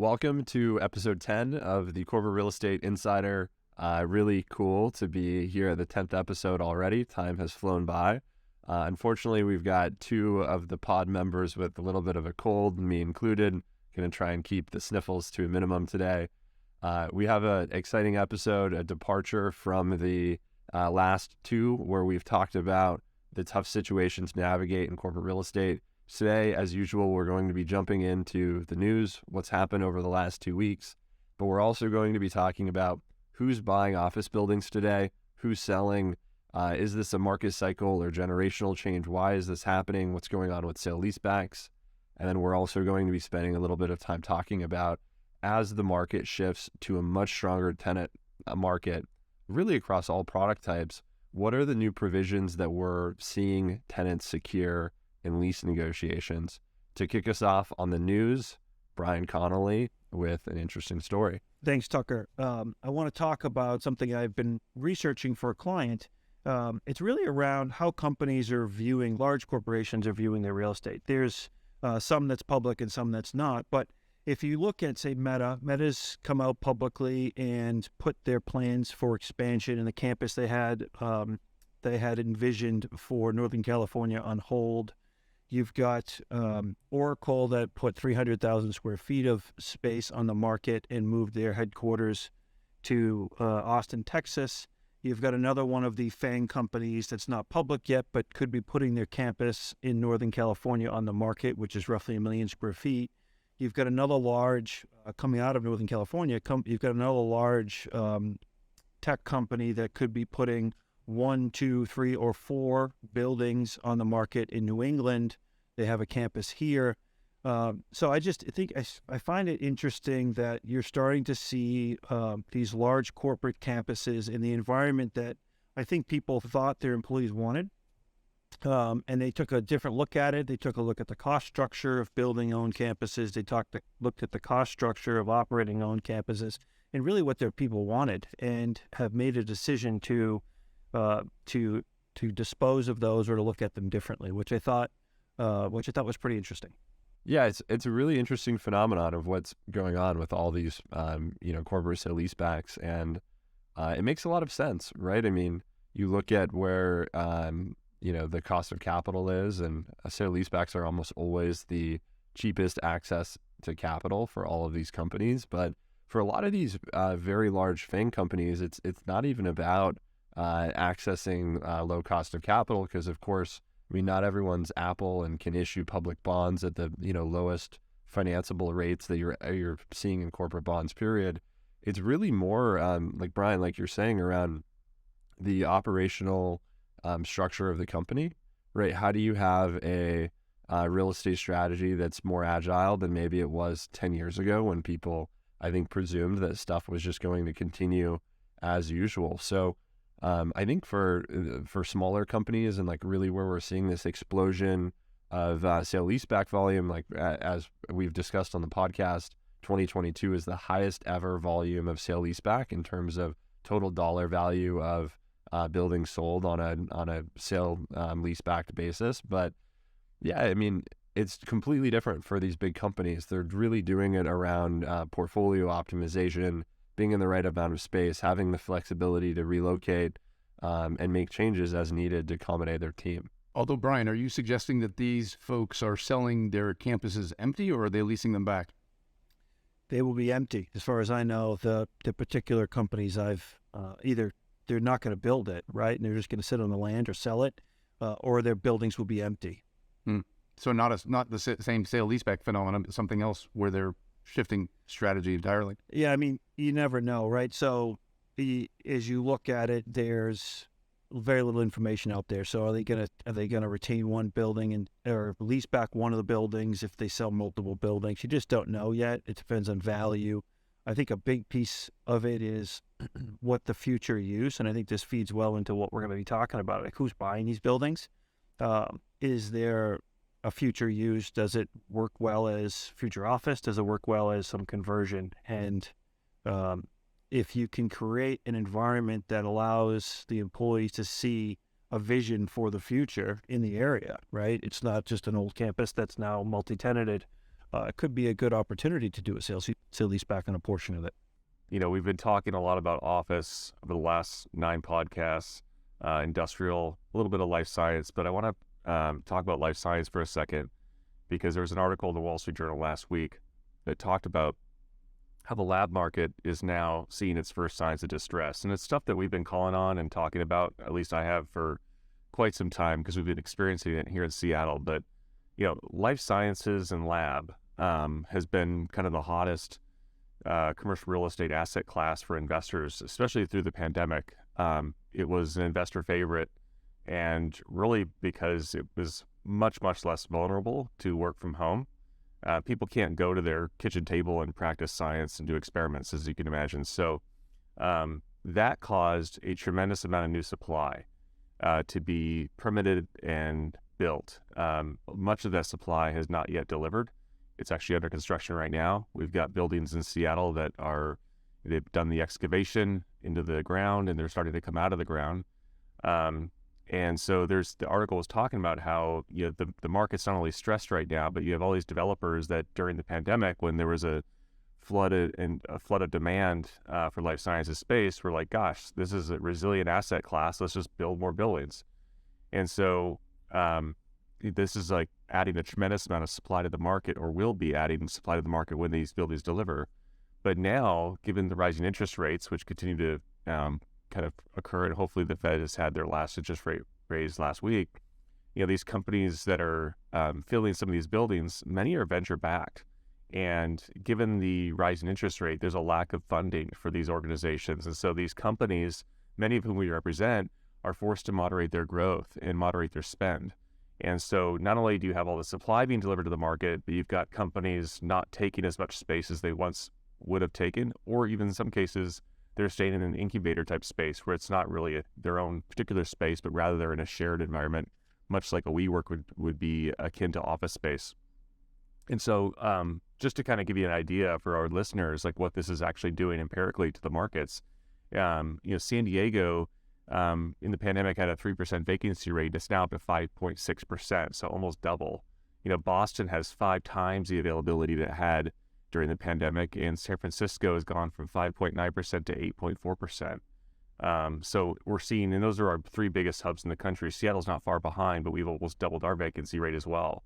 Welcome to episode 10 of the Corporate Real Estate Insider. Really cool to be here at the 10th episode already. Time has flown by. Unfortunately, we've got two of the pod members with a little bit of a cold, me included. Going to try and keep the sniffles to a minimum today. We have an exciting episode, a departure from the last two where we've talked about the tough situations to navigate in corporate real estate. Today, as usual, we're going to be jumping into the news, what's happened over the last 2 weeks, but we're also going to be talking about who's buying office buildings today, who's selling, is this a market cycle or generational change? Why is this happening? What's going on with sale-leasebacks? And then we're also going to be spending a little bit of time talking about, as the market shifts to a much stronger tenant market, really across all product types, what are the new provisions that we're seeing tenants secure in lease negotiations? To kick us off on the news, Brian Connolly with an interesting story. Thanks, Tucker. I want to talk about something I've been researching for a client. It's really around how companies are viewing, large corporations are viewing their real estate. There's some that's public and some that's not. But if you look at, say, Meta's come out publicly and put their plans for expansion in the campus they had envisioned for Northern California on hold. You've got Oracle that put 300,000 square feet of space on the market and moved their headquarters to Austin, Texas. You've got another one of the FANG companies that's not public yet, but could be putting their campus in Northern California on the market, which is roughly 1 million square feet. You've got another large, coming out of Northern California, you've got another large tech company that could be putting 1, 2, 3, or 4 buildings on the market in New England. They have a campus here. So I just think I find it interesting that you're starting to see these large corporate campuses in the environment that I think people thought their employees wanted. And they took a different look at it. They took a look at the cost structure of building owned campuses. They looked at the cost structure of operating owned campuses and really what their people wanted, and have made a decision to dispose of those or to look at them differently, which I thought was pretty interesting. Yeah, it's a really interesting phenomenon of what's going on with all these corporate sale-leasebacks, and it makes a lot of sense, right? I mean, you look at where the cost of capital is, and sale-leasebacks are almost always the cheapest access to capital for all of these companies. But for a lot of these very large FANG companies, it's not even about accessing low cost of capital, because of course, I mean, not everyone's Apple and can issue public bonds at the lowest financeable rates that you're seeing in corporate bonds, period. It's really more like Brian, like you're saying, around the operational structure of the company, right? How do you have a real estate strategy that's more agile than maybe it was 10 years ago, when people, I think, presumed that stuff was just going to continue as usual? So I think for smaller companies, and like really where we're seeing this explosion of sale-leaseback volume, like as we've discussed on the podcast, 2022 is the highest ever volume of sale-leaseback in terms of total dollar value of buildings sold on a sale leaseback basis. But yeah, I mean, it's completely different for these big companies. They're really doing it around portfolio optimization, being in the right amount of space, having the flexibility to relocate and make changes as needed to accommodate their team. Although, Brian, are you suggesting that these folks are selling their campuses empty, or are they leasing them back? They will be empty. As far as I know, the particular companies I've either they're not going to build it, right, and they're just going to sit on the land or sell it, or their buildings will be empty. So not the same sale-leaseback phenomenon, but something else where they're shifting strategy entirely. Yeah, I mean, you never know, right? So as you look at it, there's very little information out there. So are they gonna retain one building or lease back one of the buildings if they sell multiple buildings? You just don't know yet. It depends on value. I think a big piece of it is what the future use, and I think this feeds well into what we're going to be talking about, like who's buying these buildings. Is there a future use? Does it work well as future office? Does it work well as some conversion? And if you can create an environment that allows the employees to see a vision for the future in the area, right? It's not just an old campus that's now multi-tenanted. it could be a good opportunity to do a sale leaseback on a portion of it. We've been talking a lot about office over the last 9 podcasts, industrial, a little bit of life science, but I want to talk about life science for a second, because there was an article in the Wall Street Journal last week that talked about how the lab market is now seeing its first signs of distress. And it's stuff that we've been calling on and talking about, at least I have, for quite some time, because we've been experiencing it here in Seattle. But, life sciences and lab has been kind of the hottest commercial real estate asset class for investors, especially through the pandemic. It was an investor favorite, and really because it was much, much less vulnerable to work from home. People can't go to their kitchen table and practice science and do experiments, as you can imagine. So that caused a tremendous amount of new supply to be permitted and built. Much of that supply has not yet delivered. It's actually under construction right now. We've got buildings in Seattle that they've done the excavation into the ground, and they're starting to come out of the ground. And so the article was talking about how the market's not only stressed right now, but you have all these developers that during the pandemic, when there was a flood of demand for life sciences space, were like, gosh, this is a resilient asset class. Let's just build more buildings. And so this is like adding a tremendous amount of supply to the market, or will be adding supply to the market when these buildings deliver. But now, given the rising interest rates, which continue to kind of occur, and hopefully the Fed has had their last interest rate raised last week, these companies that are filling some of these buildings, many are venture backed. And given the rise in interest rate, there's a lack of funding for these organizations. And so these companies, many of whom we represent, are forced to moderate their growth and moderate their spend. And so not only do you have all the supply being delivered to the market, but you've got companies not taking as much space as they once would have taken, or even in some cases, they're staying in an incubator type space where it's not really their own particular space, but rather they're in a shared environment, much like a WeWork would be akin to office space. And so just to kind of give you an idea for our listeners, like what this is actually doing empirically to the markets, San Diego in the pandemic had a 3% vacancy rate. It's now up to 5.6%, so almost double. Boston has 5 times the availability that it had during the pandemic, and San Francisco has gone from 5.9% to 8.4%. So we're seeing, and those are our 3 biggest hubs in the country. Seattle's not far behind, but we've almost doubled our vacancy rate as well.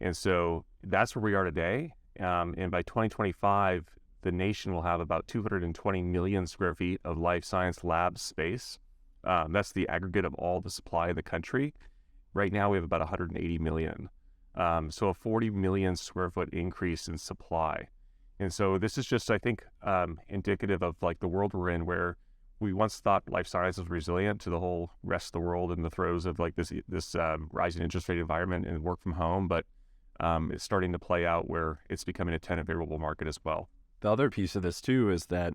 And so that's where we are today. And by 2025, the nation will have about 220 million square feet of life science lab space. That's the aggregate of all the supply in the country. Right now, we have about 180 million. So a 40 million square foot increase in supply. And so this is just, I think, indicative of like the world we're in, where we once thought life science was resilient to the whole rest of the world in the throes of like this rising interest rate environment and work from home. But it's starting to play out where it's becoming a tenant favorable market as well. The other piece of this too is that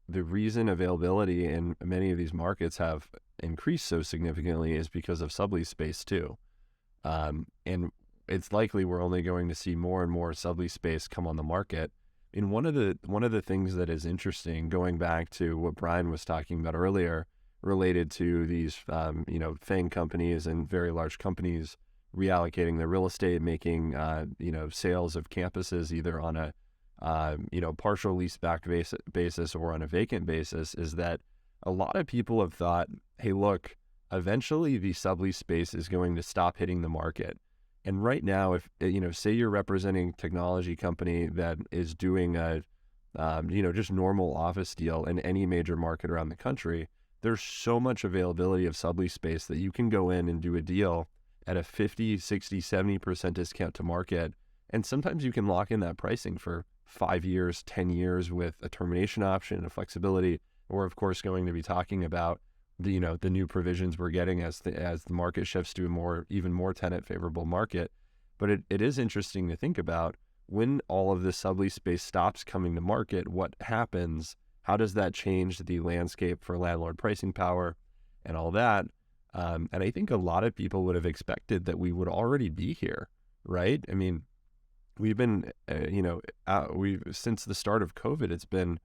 the reason availability in many of these markets have increased so significantly is because of sublease space too. And it's likely we're only going to see more and more sublease space come on the market. And one of the things that is interesting, going back to what Brian was talking about earlier, related to these FAANG companies and very large companies reallocating their real estate, making sales of campuses either on a partial leaseback basis or on a vacant basis, is that a lot of people have thought, hey, look, eventually the sublease space is going to stop hitting the market. And right now, if say you're representing a technology company that is doing a just normal office deal in any major market around the country, there's so much availability of sublease space that you can go in and do a deal at a 50, 60, 70% discount to market. And sometimes you can lock in that pricing for 5 years, 10 years with a termination option and a flexibility. We're of course going to be talking about the new provisions we're getting as the market shifts to a even more tenant favorable market. But it is interesting to think about, when all of this sublease space stops coming to market, what happens? How does that change the landscape for landlord pricing power and all that? And I think a lot of people would have expected that we would already be here, right? I mean, we've been, since the start of COVID, it's been,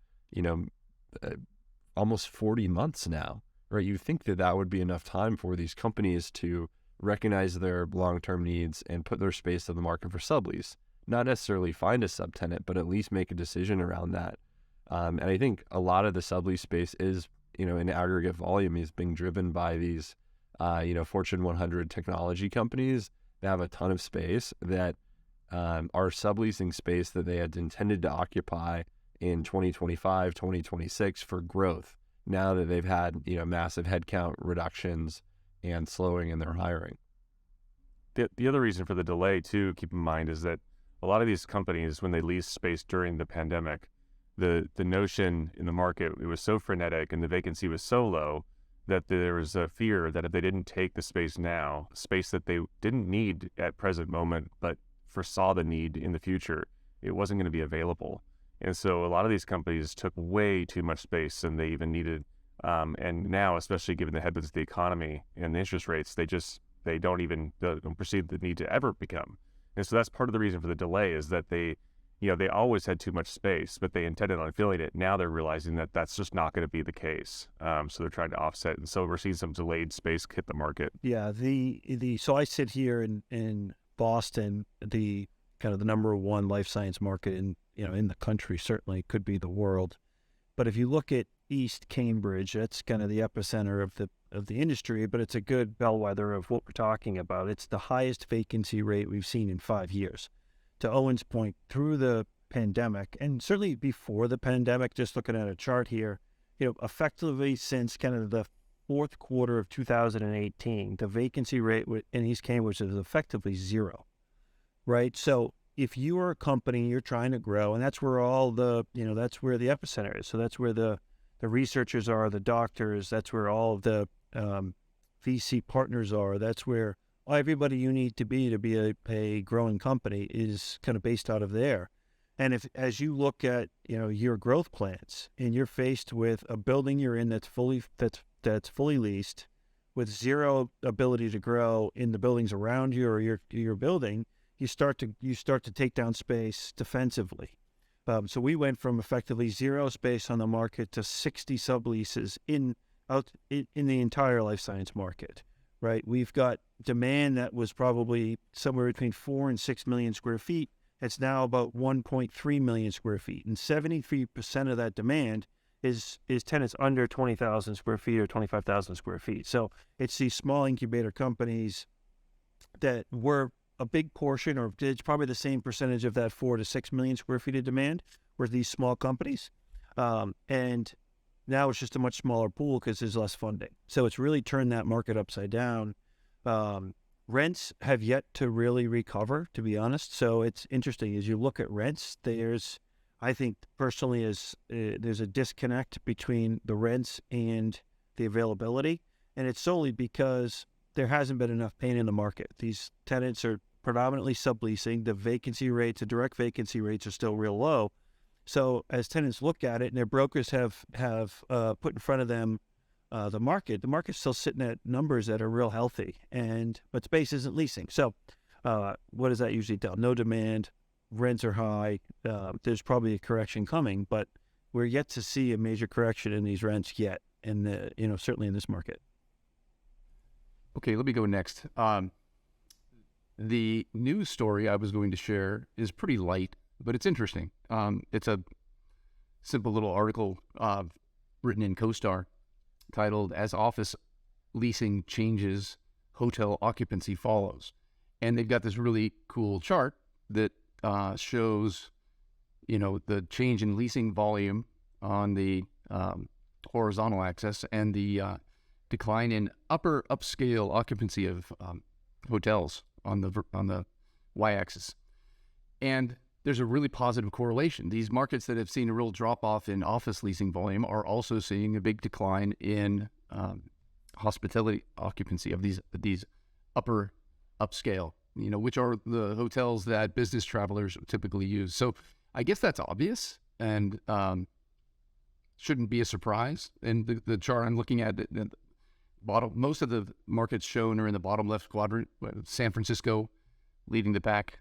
almost 40 months now, right? You think that would be enough time for these companies to recognize their long-term needs and put their space on the market for sublease. not necessarily find a subtenant, but at least make a decision around that. And I think a lot of the sublease space is, in aggregate volume, is being driven by these, Fortune 100 technology companies that have a ton of space that are subleasing space that they had intended to occupy in 2025, 2026 for growth, now that they've had, massive headcount reductions and slowing in their hiring. The other reason for the delay, too, keep in mind, is that a lot of these companies, when they leased space during the pandemic, the notion in the market, it was so frenetic and the vacancy was so low that there was a fear that if they didn't take the space now, space that they didn't need at present moment, but foresaw the need in the future, it wasn't going to be available. And so a lot of these companies took way too much space than they even needed. And now, especially given the headwinds of the economy and the interest rates, they don't perceive the need to ever become. And so that's part of the reason for the delay, is that they always had too much space, but they intended on filling it. Now they're realizing that that's just not going to be the case. So they're trying to offset. And so we're seeing some delayed space hit the market. Yeah. So I sit here in Boston, the kind of the number one life science market in the country, certainly could be the world. But if you look at East Cambridge, that's kind of the epicenter of the industry, but it's a good bellwether of what we're talking about. It's the highest vacancy rate we've seen in 5 years. To Owen's point, through the pandemic, and certainly before the pandemic, just looking at a chart here, effectively since kind of the fourth quarter of 2018, the vacancy rate in East Cambridge is effectively zero, right? So if you are a company, you're trying to grow, and that's where that's where the epicenter is. So that's where the researchers are, the doctors, that's where all of the VC partners are. That's where everybody you need to be a growing company is kind of based out of there. And as you look at, your growth plans, and you're faced with a building you're in that's fully leased, with zero ability to grow in the buildings around you or your building, you start to take down space defensively. So we went from effectively zero space on the market to 60 subleases in the entire life science market, right? We've got demand that was probably somewhere between 4 and 6 million square feet. It's now about 1.3 million square feet, and 73% of that demand is tenants under 20,000 square feet or 25,000 square feet. So it's these small incubator companies that were a big portion, or it's probably the same percentage of that 4 to 6 million square feet of demand, were these small companies. And now it's just a much smaller pool because there's less funding. So it's really turned that market upside down. Rents have yet to really recover, to be honest. So it's interesting as you look at rents. I think personally, there's a disconnect between the rents and the availability, and it's solely because there hasn't been enough pain in the market. These tenants are predominantly subleasing. The direct vacancy rates are still real low. So as tenants look at it, and their brokers have put in front of them the market's still sitting at numbers that are real healthy, but space isn't leasing. So what does that usually tell? No demand, rents are high. There's probably a correction coming, but we're yet to see a major correction in these rents yet, and certainly in this market. Okay, let me go next. The news story I was going to share is pretty light, but it's interesting. It's a simple little article written in CoStar titled, "As Office Leasing Changes, Hotel Occupancy Follows." And they've got this really cool chart that shows, the change in leasing volume on the horizontal axis and the decline in upper upscale occupancy of hotels on the y-axis. And there's a really positive correlation. These markets that have seen a real drop-off in office leasing volume are also seeing a big decline in hospitality occupancy of these upper upscale, which are the hotels that business travelers typically use. So I guess that's obvious and shouldn't be a surprise. And the chart I'm looking at, most of the markets shown are in the bottom left quadrant. San Francisco leading the pack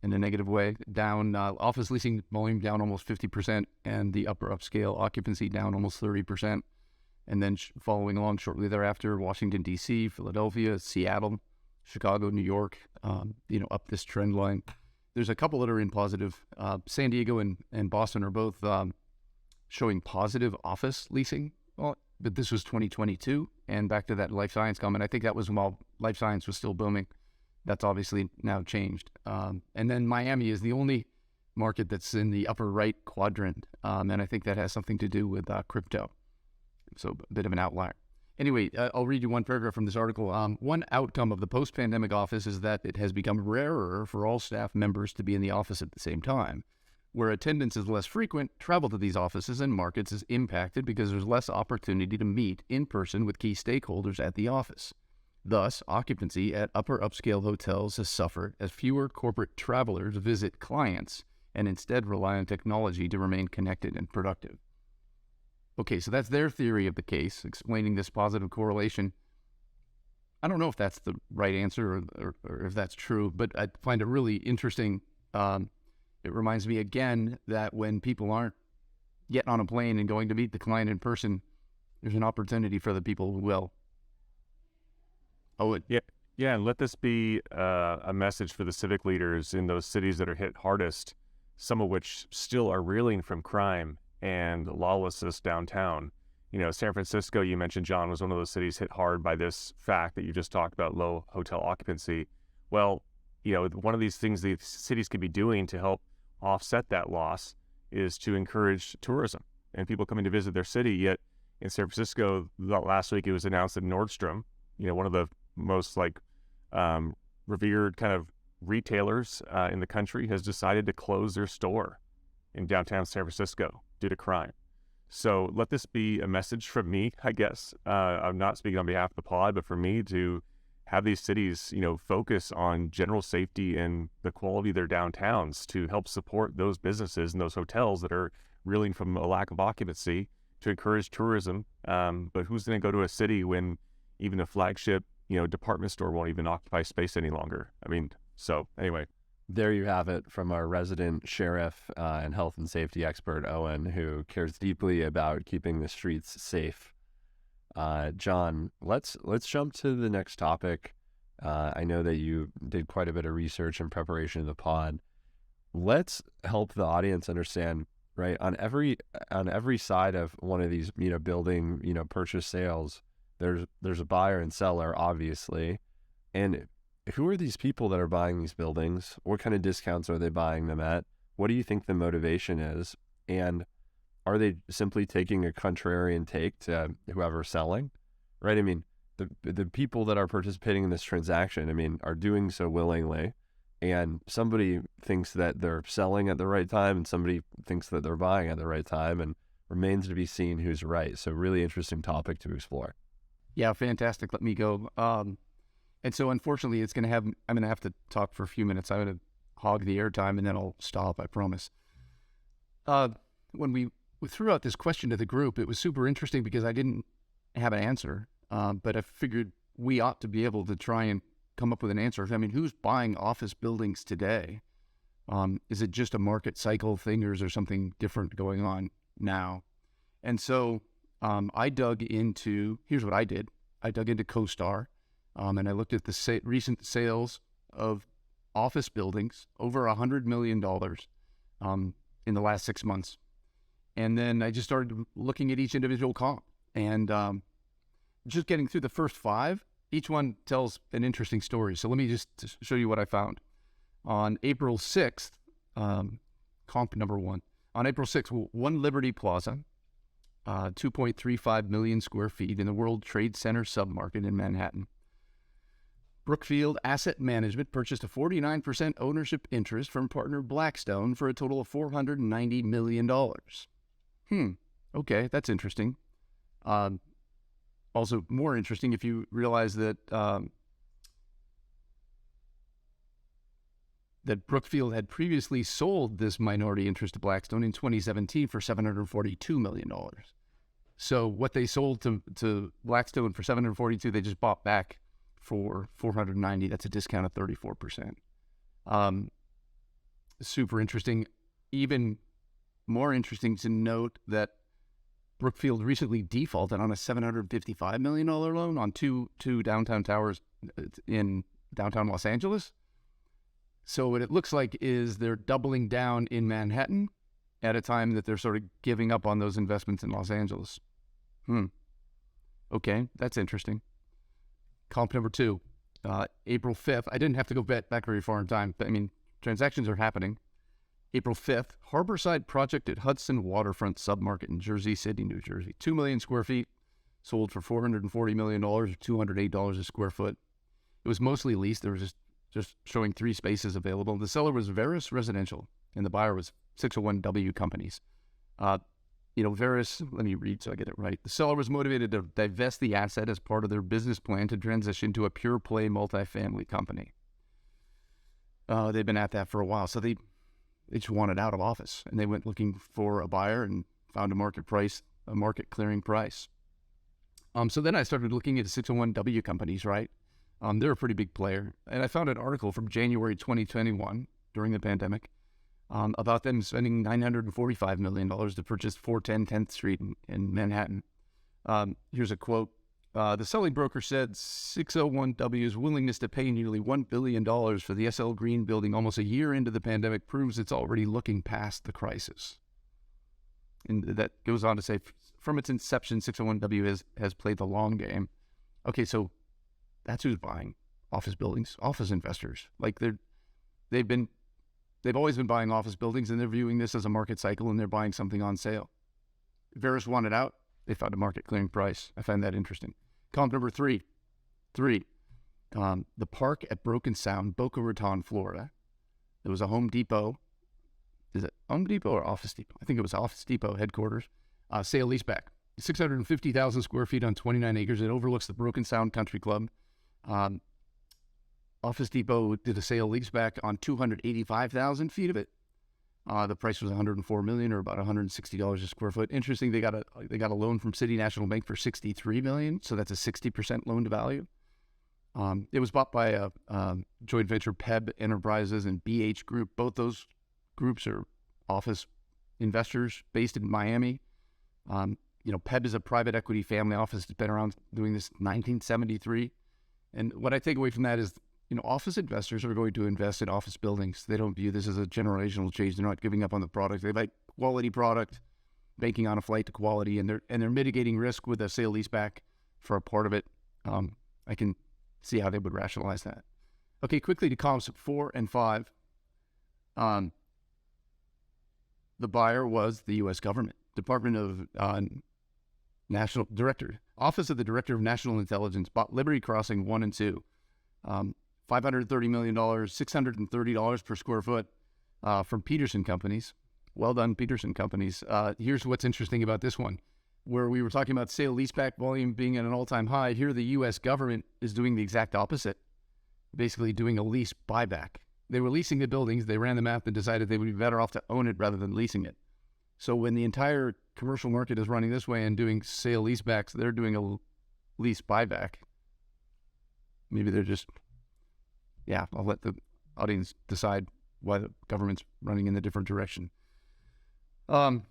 in a negative way, down office leasing volume down almost 50%, and the upper upscale occupancy down almost 30%. And then following along shortly thereafter, Washington, D.C., Philadelphia, Seattle, Chicago, New York, up this trend line. there's a couple that are in positive. San Diego and Boston are both showing positive office leasing. Well, but this was 2022, and back to that life science comment, I think that was while life science was still booming. That's obviously now changed. And then Miami is the only market that's in the upper right quadrant, and I think that has something to do with crypto. So a bit of an outlier. Anyway, I'll read you one paragraph from this article. One outcome of the post-pandemic office is that it has become rarer for all staff members to be in the office at the same time. Where attendance is less frequent, travel to these offices and markets is impacted because there's less opportunity to meet in person with key stakeholders at the office. Thus, occupancy at upper upscale hotels has suffered as fewer corporate travelers visit clients and instead rely on technology to remain connected and productive. Okay, so that's their theory of the case, explaining this positive correlation. I don't know if that's the right answer or if that's true, but I find it really interesting. It reminds me again that when people aren't getting on a plane and going to meet the client in person, there's an opportunity for the people who will. Yeah, and let this be a message for the civic leaders in those cities that are hit hardest, some of which still are reeling from crime and lawlessness downtown. You know, San Francisco, you mentioned, John, was one of those cities hit hard by this fact that you just talked about, low hotel occupancy. Well, you know, one of these things the cities could be doing to help offset that loss is to encourage tourism and people coming to visit their city. Yet in San Francisco, last week it was announced that Nordstrom, you know, one of the most revered kind of retailers in the country, has decided to close their store in downtown San Francisco due to crime. So let this be a message from me, I guess. I'm not speaking on behalf of the pod, but for me to have these cities, you know, focus on general safety and the quality of their downtowns to help support those businesses and those hotels that are reeling from a lack of occupancy, to encourage tourism. But who's going to go to a city when even a flagship, you know, department store won't even occupy space any longer? I mean, so anyway. There you have it from our resident sheriff and health and safety expert, Owen, who cares deeply about keeping the streets safe. John, let's jump to the next topic. I know that you did quite a bit of research in preparation of the pod. Let's help the audience understand, right? On every side of one of these, you know, building, you know, purchase sales, there's a buyer and seller, obviously. And who are these people that are buying these buildings? What kind of discounts are they buying them at? What do you think the motivation is? And are they simply taking a contrarian take to whoever's selling, right? I mean, the people that are participating in this transaction, I mean, are doing so willingly, and somebody thinks that they're selling at the right time and somebody thinks that they're buying at the right time, and remains to be seen who's right. So really interesting topic to explore. Yeah, fantastic. Let me go. And so unfortunately, I'm going to have to talk for a few minutes. I'm going to hog the airtime and then I'll stop, I promise. When we threw out this question to the group, it was super interesting because I didn't have an answer, but I figured we ought to be able to try and come up with an answer. I mean, who's buying office buildings today? Is it just a market cycle thing, or is there something different going on now? And so I dug into, here's what I did. I dug into CoStar, and I looked at the recent sales of office buildings, over $100 million in the last 6 months. And then I just started looking at each individual comp, and just getting through the first 5, each one tells an interesting story. So let me just show you what I found. On April 6th, comp number 1. On April 6th, One Liberty Plaza, 2.35 million square feet in the World Trade Center submarket in Manhattan. Brookfield Asset Management purchased a 49% ownership interest from partner Blackstone for a total of $490 million. Okay, that's interesting. Also more interesting if you realize that that Brookfield had previously sold this minority interest to Blackstone in 2017 for $742 million. So what they sold to Blackstone for $742, they just bought back for $490. That's a discount of 34%. Super interesting. Even more interesting to note that Brookfield recently defaulted on a $755 million loan on two downtown towers in downtown Los Angeles. So what it looks like is they're doubling down in Manhattan at a time that they're sort of giving up on those investments in Los Angeles. Okay, that's interesting. Comp number 2, April 5th. I didn't have to go back very far in time, but I mean, transactions are happening. April 5th, Harborside project at Hudson Waterfront submarket in Jersey City, New Jersey. 2 million square feet, sold for $440 million, or $208 a square foot. It was mostly leased. There was just showing 3 spaces available. The seller was Veris Residential, and the buyer was 601W Companies. Veris, let me read so I get it right. The seller was motivated to divest the asset as part of their business plan to transition to a pure play multifamily company. They've been at that for a while, so they just wanted out of office, and they went looking for a buyer and found a market clearing price. So then I started looking at 601W Companies, right? They're a pretty big player, and I found an article from January 2021 during the pandemic about them spending $945 million to purchase 410 10th Street in Manhattan. Here's a quote. The selling broker said 601W's willingness to pay nearly $1 billion for the SL Green building almost a year into the pandemic proves it's already looking past the crisis. And that goes on to say, from its inception, 601W has played the long game. Okay, so that's who's buying office buildings, office investors. Like they've always been buying office buildings, and they're viewing this as a market cycle, and they're buying something on sale. Veris wanted out. They found a market clearing price. I find that interesting. Comp number 3. The park at Broken Sound, Boca Raton, Florida. There was a Home Depot. Is it Home Depot or Office Depot? I think it was Office Depot headquarters. Sale leaseback. 650,000 square feet on 29 acres. It overlooks the Broken Sound Country Club. Office Depot did a sale leaseback on 285,000 feet of it. The price was $104 million, or about $160 a square foot. Interesting, they got a loan from City National Bank for $63 million, so that's a 60% loan to value. It was bought by a joint venture, PEB Enterprises and BH Group. Both those groups are office investors based in Miami. PEB is a private equity family office that's been around doing this 1973. And what I take away from that is, office investors are going to invest in office buildings. They don't view this as a generational change. They're not giving up on the product. They like quality product, banking on a flight to quality, and they're mitigating risk with a sale leaseback for a part of it. I can see how they would rationalize that. Okay, quickly to comps 4 and 5. The buyer was the U.S. government, Department of National Director, Office of the Director of National Intelligence, bought Liberty Crossing 1 and 2. $530 million, $630 per square foot from Peterson Companies. Well done, Peterson Companies. Here's what's interesting about this one. Where we were talking about sale leaseback volume being at an all-time high, here the U.S. government is doing the exact opposite, basically doing a lease buyback. They were leasing the buildings, they ran the math and decided they would be better off to own it rather than leasing it. So when the entire commercial market is running this way and doing sale leasebacks, they're doing a lease buyback. Maybe they're just... Yeah, I'll let the audience decide why the government's running in a different direction. And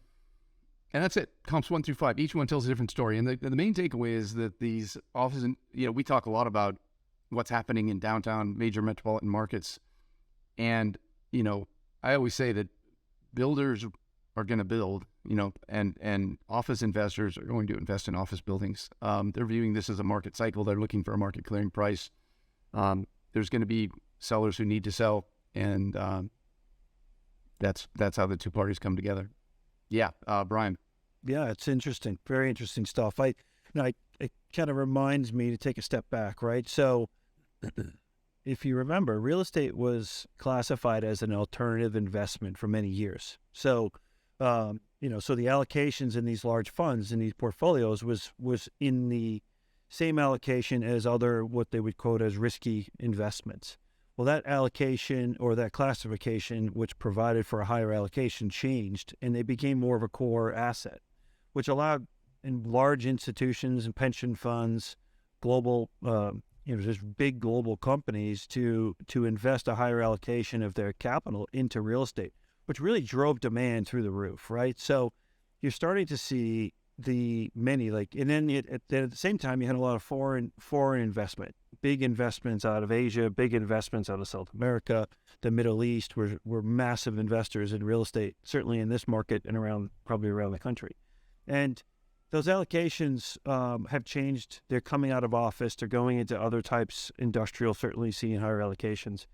that's it. Comps 1 through 5. Each one tells a different story. And the main takeaway is that these offices, we talk a lot about what's happening in downtown major metropolitan markets. And, I always say that builders are going to build, and office investors are going to invest in office buildings. They're viewing this as a market cycle. They're looking for a market clearing price. There's going to be sellers who need to sell, and that's how the two parties come together. Yeah, Brian. Yeah, it's interesting. Very interesting stuff. It kind of reminds me to take a step back, right? So if you remember, real estate was classified as an alternative investment for many years. So, so the allocations in these large funds, in these portfolios was in the same allocation as other, what they would quote as risky investments. Well, that allocation or that classification, which provided for a higher allocation, changed, and they became more of a core asset, which allowed in large institutions and pension funds, global, just big global companies to invest a higher allocation of their capital into real estate, which really drove demand through the roof, right? So you're starting to see and then at the same time, you had a lot of foreign investment, big investments out of Asia, big investments out of South America, the Middle East. We're massive investors in real estate, certainly in this market and probably around the country. And those allocations have changed. They're coming out of office. They're going into other types, industrial, certainly seeing higher allocations.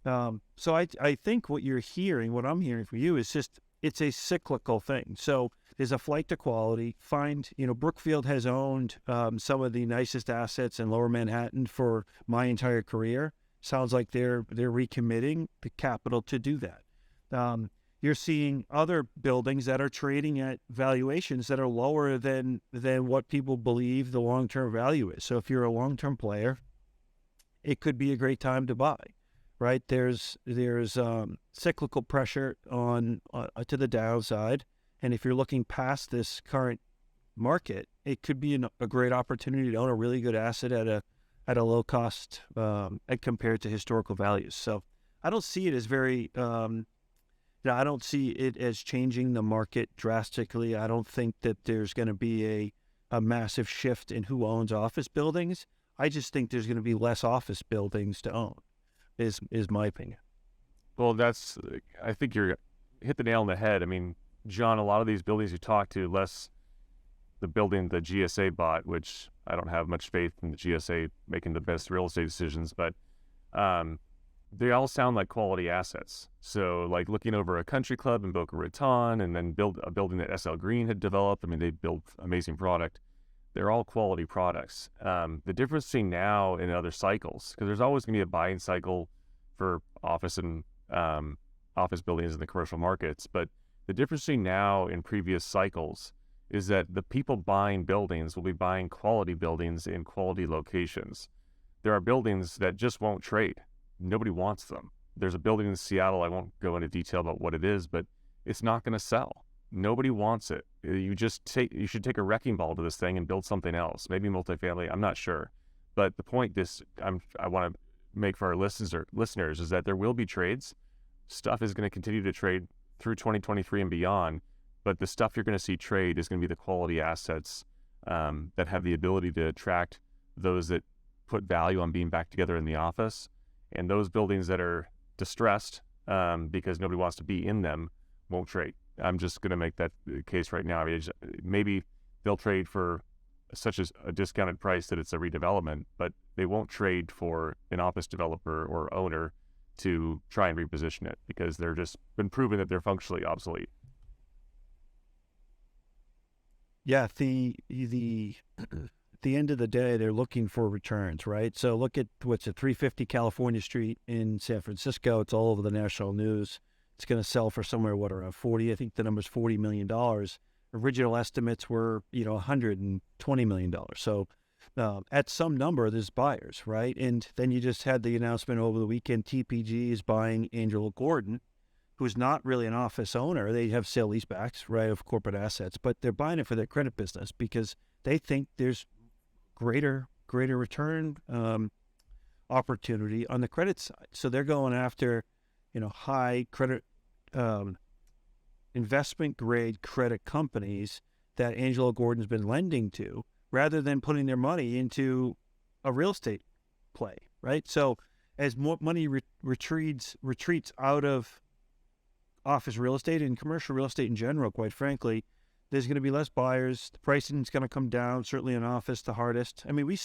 So I think what I'm hearing from you is just, it's a cyclical thing. So there's a flight to quality. Brookfield has owned some of the nicest assets in Lower Manhattan for my entire career. Sounds like they're recommitting the capital to do that. You're seeing other buildings that are trading at valuations that are lower than what people believe the long-term value is. So if you're a long-term player, it could be a great time to buy, right? There's cyclical pressure on to the downside, and if you're looking past this current market, it could be a great opportunity to own a really good asset at a low cost compared to historical values. So I don't see it as very. I don't see it as changing the market drastically. I don't think that there's going to be a massive shift in who owns office buildings. I just think there's going to be less office buildings to own, is my opinion. Well, I think you're hit the nail on the head. I mean, John, a lot of these buildings you talk to, less the building the GSA bought, which I don't have much faith in the GSA making the best real estate decisions, but they all sound like quality assets. So like looking over a country club in Boca Raton and then build a building that SL Green had developed. I mean, they built amazing product. They're all quality products. The difference between now and other cycles, because there's always going to be a buying cycle for office and office buildings in the commercial markets. But the difference between now and previous cycles is that the people buying buildings will be buying quality buildings in quality locations. There are buildings that just won't trade. Nobody wants them. There's a building in Seattle, I won't go into detail about what it is, but it's not going to sell. Nobody wants it. You should take a wrecking ball to this thing and build something else. Maybe multifamily, I'm not sure. But the point I want to make for our listeners is that there will be trades. Stuff is going to continue to trade through 2023 and beyond, but the stuff you're going to see trade is going to be the quality assets that have the ability to attract those that put value on being back together in the office. And those buildings that are distressed because nobody wants to be in them won't trade. I'm just going to make that case right now. I mean, maybe they'll trade for such as a discounted price that it's a redevelopment, but they won't trade for an office developer or owner to try and reposition it because they're just been proven that they're functionally obsolete. Yeah, at the end of the day, they're looking for returns, right? So look at what's at 350 California Street in San Francisco. It's all over the national news. It's going to sell for somewhere, around 40? I think the number's $40 million. Original estimates were, $120 million. So at some number, there's buyers, right? And then you just had the announcement over the weekend, TPG is buying Angelo Gordon, who's not really an office owner. They have sale leasebacks, right, of corporate assets, but they're buying it for their credit business because they think there's greater return opportunity on the credit side. So they're going after, high credit, investment grade credit companies that Angelo Gordon's been lending to, rather than putting their money into a real estate play, right? So as more money retreats out of office real estate and commercial real estate in general, quite frankly, there's going to be less buyers. The pricing is going to come down, certainly in office, the hardest. I mean, we've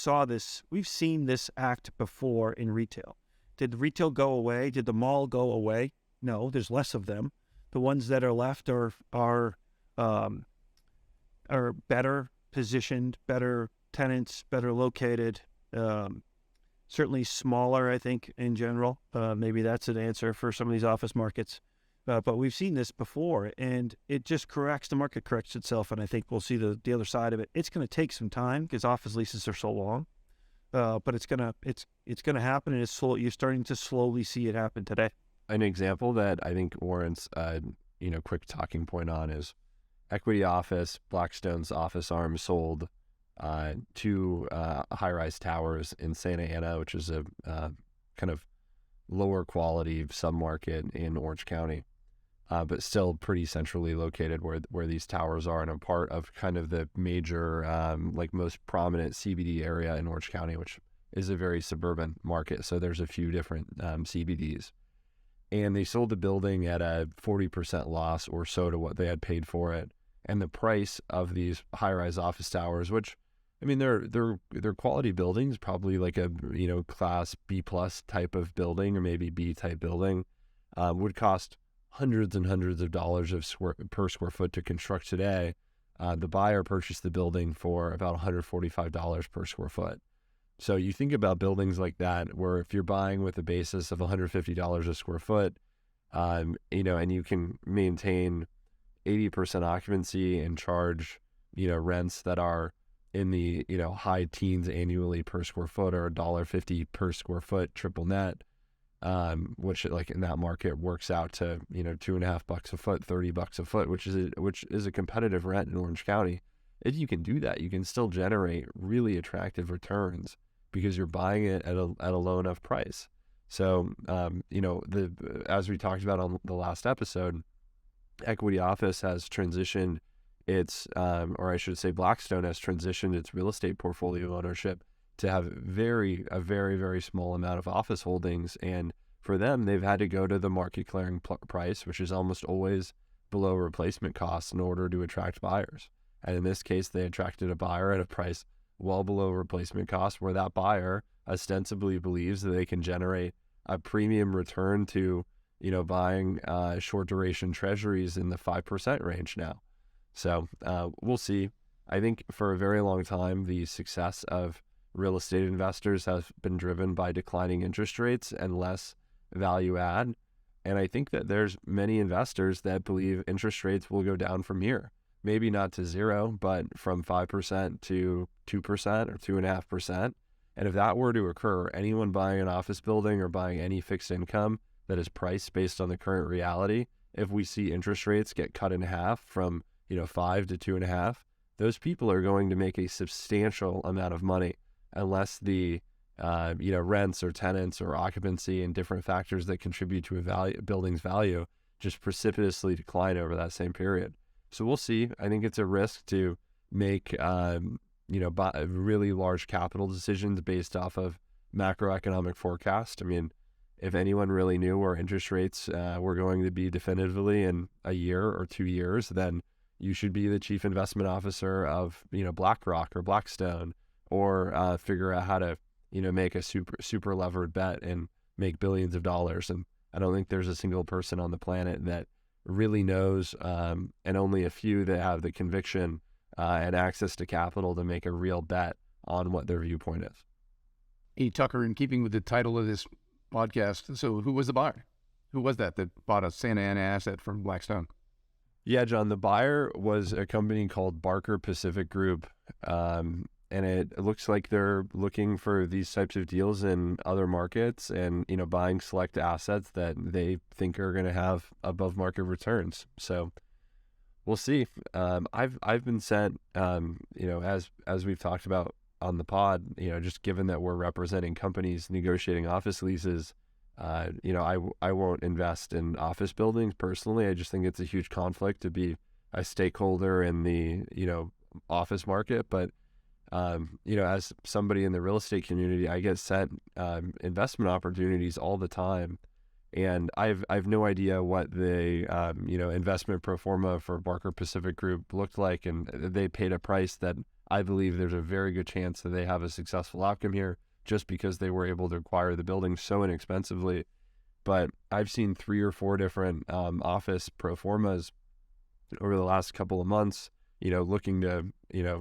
seen this act before in retail. Did retail go away? Did the mall go away? No, there's less of them. The ones that are left are better positioned, better tenants, better located, certainly smaller, I think, in general. Maybe that's an answer for some of these office markets. But we've seen this before, and it just the market corrects itself, and I think we'll see the other side of it. It's going to take some time because office leases are so long, but it's gonna happen, and you're starting to slowly see it happen today. An example that I think warrants quick talking point on is Equity Office, Blackstone's office arm, sold two high-rise towers in Santa Ana, which is a kind of lower quality submarket in Orange County. But still pretty centrally located where these towers are, and a part of kind of the major, most prominent CBD area in Orange County, which is a very suburban market. So there's a few different CBDs. And they sold the building at a 40% loss or so to what they had paid for it. And the price of these high-rise office towers, which, I mean, they're quality buildings, probably like a, class B plus type of building or maybe B type building, would cost hundreds and hundreds of dollars per square foot to construct today. The buyer purchased the building for about $145 per square foot. So you think about buildings like that, where if you're buying with a basis of $150 a square foot, and you can maintain 80% occupancy and charge, rents that are in the, high teens annually per square foot, or $1.50 per square foot triple net, which like in that market works out to, $2.50 a foot, $30 a foot, which is a competitive rent in Orange County. If you can do that, you can still generate really attractive returns because you're buying it at a low enough price. So, as we talked about on the last episode, Equity Office has transitioned or I should say Blackstone has transitioned its real estate portfolio ownership to have a very, very small amount of office holdings. And for them, they've had to go to the market clearing price, which is almost always below replacement costs, in order to attract buyers. And in this case, they attracted a buyer at a price well below replacement cost, where that buyer ostensibly believes that they can generate a premium return to, buying short duration treasuries in the 5% range now. So we'll see. I think for a very long time, the success of real estate investors has been driven by declining interest rates and less value add. And I think that there's many investors that believe interest rates will go down from here. Maybe not to zero, but from 5% to 2% or 2.5%. And if that were to occur, anyone buying an office building or buying any fixed income that is priced based on the current reality, if we see interest rates get cut in half from 5 to 2.5, those people are going to make a substantial amount of money, unless the rents or tenants or occupancy and different factors that contribute to a building's value just precipitously decline over that same period. So we'll see. I think it's a risk to make really large capital decisions based off of macroeconomic forecast. I mean, if anyone really knew where interest rates were going to be definitively in a year or 2 years, then you should be the chief investment officer of BlackRock or Blackstone, or figure out how to make a super levered bet and make billions of dollars. And I don't think there's a single person on the planet that really knows, and only a few that have the conviction and access to capital to make a real bet on what their viewpoint is. Hey, Tucker, in keeping with the title of this podcast, so who was the buyer? Who was that bought a Santa Ana asset from Blackstone? Yeah, John, the buyer was a company called Barker Pacific Group. And it looks like they're looking for these types of deals in other markets, and buying select assets that they think are going to have above market returns. So we'll see. I've been sent, as we've talked about on the pod, just given that we're representing companies negotiating office leases, I won't invest in office buildings personally. I just think it's a huge conflict to be a stakeholder in the office market, but as somebody in the real estate community, I get sent investment opportunities all the time, and I've no idea what the investment pro forma for Barker Pacific Group looked like, and they paid a price that I believe there's a very good chance that they have a successful outcome here, just because they were able to acquire the building so inexpensively. But I've seen 3 or 4 different office pro formas over the last couple of months, looking to,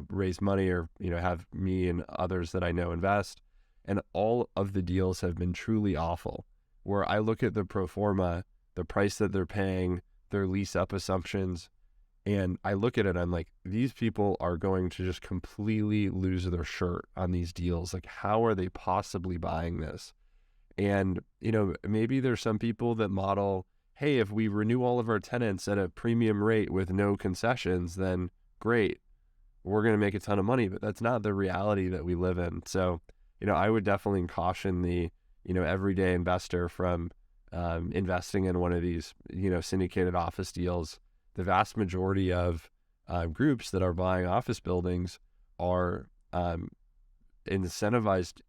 raise money or, have me and others that I know invest. And all of the deals have been truly awful, where I look at the pro forma, the price that they're paying, their lease up assumptions, and I look at it, I'm like, these people are going to just completely lose their shirt on these deals. Like, how are they possibly buying this? And, maybe there's some people that model, hey, if we renew all of our tenants at a premium rate with no concessions, then great, we're going to make a ton of money. But that's not the reality that we live in. So, I would definitely caution the, everyday investor from investing in one of these, syndicated office deals. The vast majority of groups that are buying office buildings are incentivized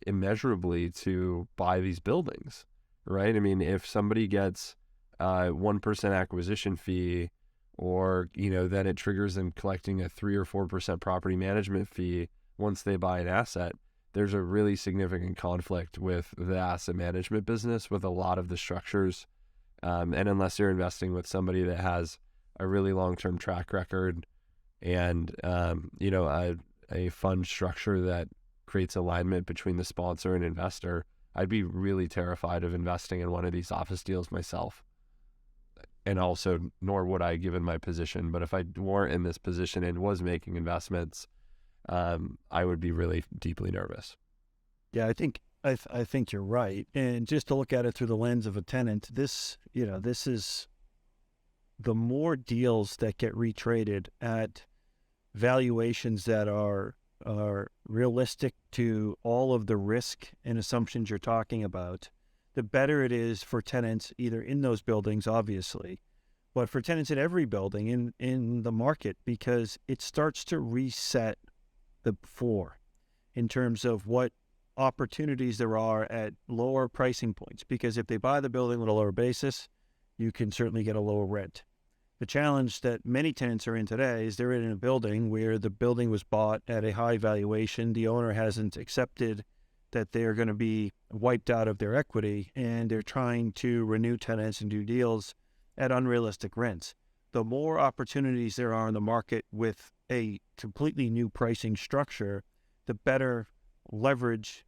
immeasurably to buy these buildings, right? I mean, if somebody gets 1% acquisition fee, or, then it triggers them collecting a 3 or 4% property management fee once they buy an asset, there's a really significant conflict with the asset management business with a lot of the structures. And unless you're investing with somebody that has a really long-term track record and, a fund structure that creates alignment between the sponsor and investor, I'd be really terrified of investing in one of these office deals myself. And also, nor would I, given my position. But if I weren't in this position and was making investments, I would be really deeply nervous. Yeah, I think you're right. And just to look at it through the lens of a tenant, this is the more deals that get retraded at valuations that are realistic to all of the risk and assumptions you're talking about, the better it is for tenants either in those buildings, obviously, but for tenants in every building in the market, because it starts to reset the floor in terms of what opportunities there are at lower pricing points. Because if they buy the building with a lower basis, you can certainly get a lower rent. The challenge that many tenants are in today is they're in a building where the building was bought at a high valuation. The owner hasn't accepted that they're going to be wiped out of their equity, and they're trying to renew tenants and do deals at unrealistic rents. The more opportunities there are in the market with a completely new pricing structure, the better leverage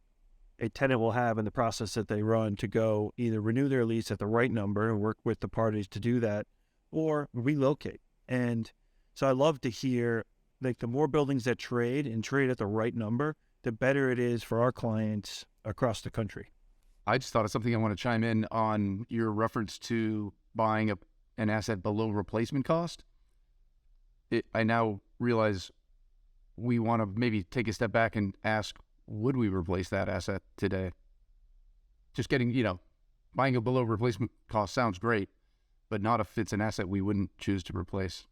a tenant will have in the process that they run to go either renew their lease at the right number and work with the parties to do that, or relocate. And so I love to hear, like, the more buildings that trade and trade at the right number, the better it is for our clients across the country. I just thought of something I want to chime in on your reference to buying an asset below replacement cost. I now realize we want to maybe take a step back and ask, would we replace that asset today? Just getting, buying a below replacement cost sounds great, but not if it's an asset we wouldn't choose to replace.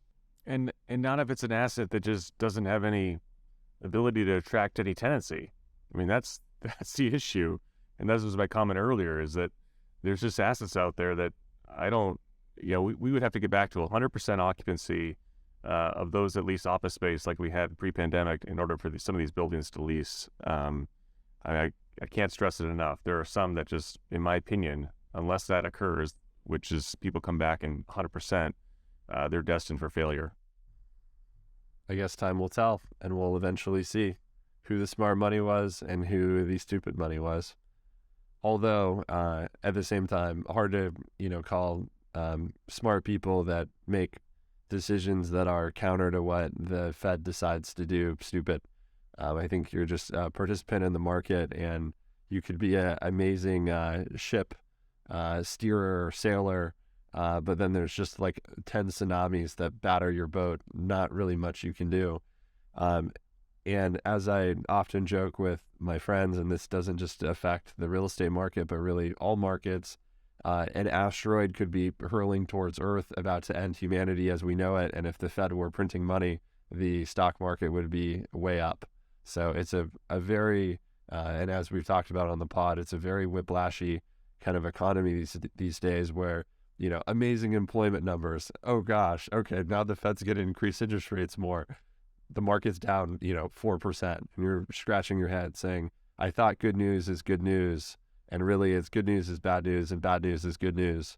And not if it's an asset that just doesn't have any ability to attract any tenancy. I mean, that's the issue. And that was my comment earlier, is that there's just assets out there that we would have to get back to 100% occupancy of those at least office space like we had pre-pandemic in order for some of these buildings to lease. I can't stress it enough. There are some that just, in my opinion, unless that occurs, which is people come back in 100%, they're destined for failure. I guess time will tell, and we'll eventually see who the smart money was and who the stupid money was. Although, at the same time, hard to, call smart people that make decisions that are counter to what the Fed decides to do stupid. I think you're just a participant in the market, and you could be an amazing ship steerer or sailor, but then there's just like 10 tsunamis that batter your boat. Not really much you can do. And as I often joke with my friends, and this doesn't just affect the real estate market, but really all markets, an asteroid could be hurling towards Earth, about to end humanity as we know it. And if the Fed were printing money, the stock market would be way up. So it's a very, and as we've talked about on the pod, it's a very whiplashy kind of economy these days where, amazing employment numbers. Oh gosh, okay, now the Fed's going to increase interest rates more. The market's down, 4%. And you're scratching your head saying, I thought good news is good news. And really it's good news is bad news, and bad news is good news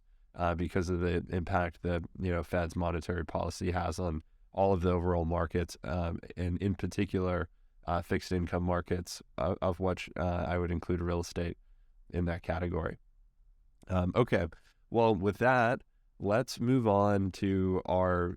because of the impact that, Fed's monetary policy has on all of the overall markets, and in particular, fixed income markets, of which I would include real estate in that category. Okay, well, with that, let's move on to our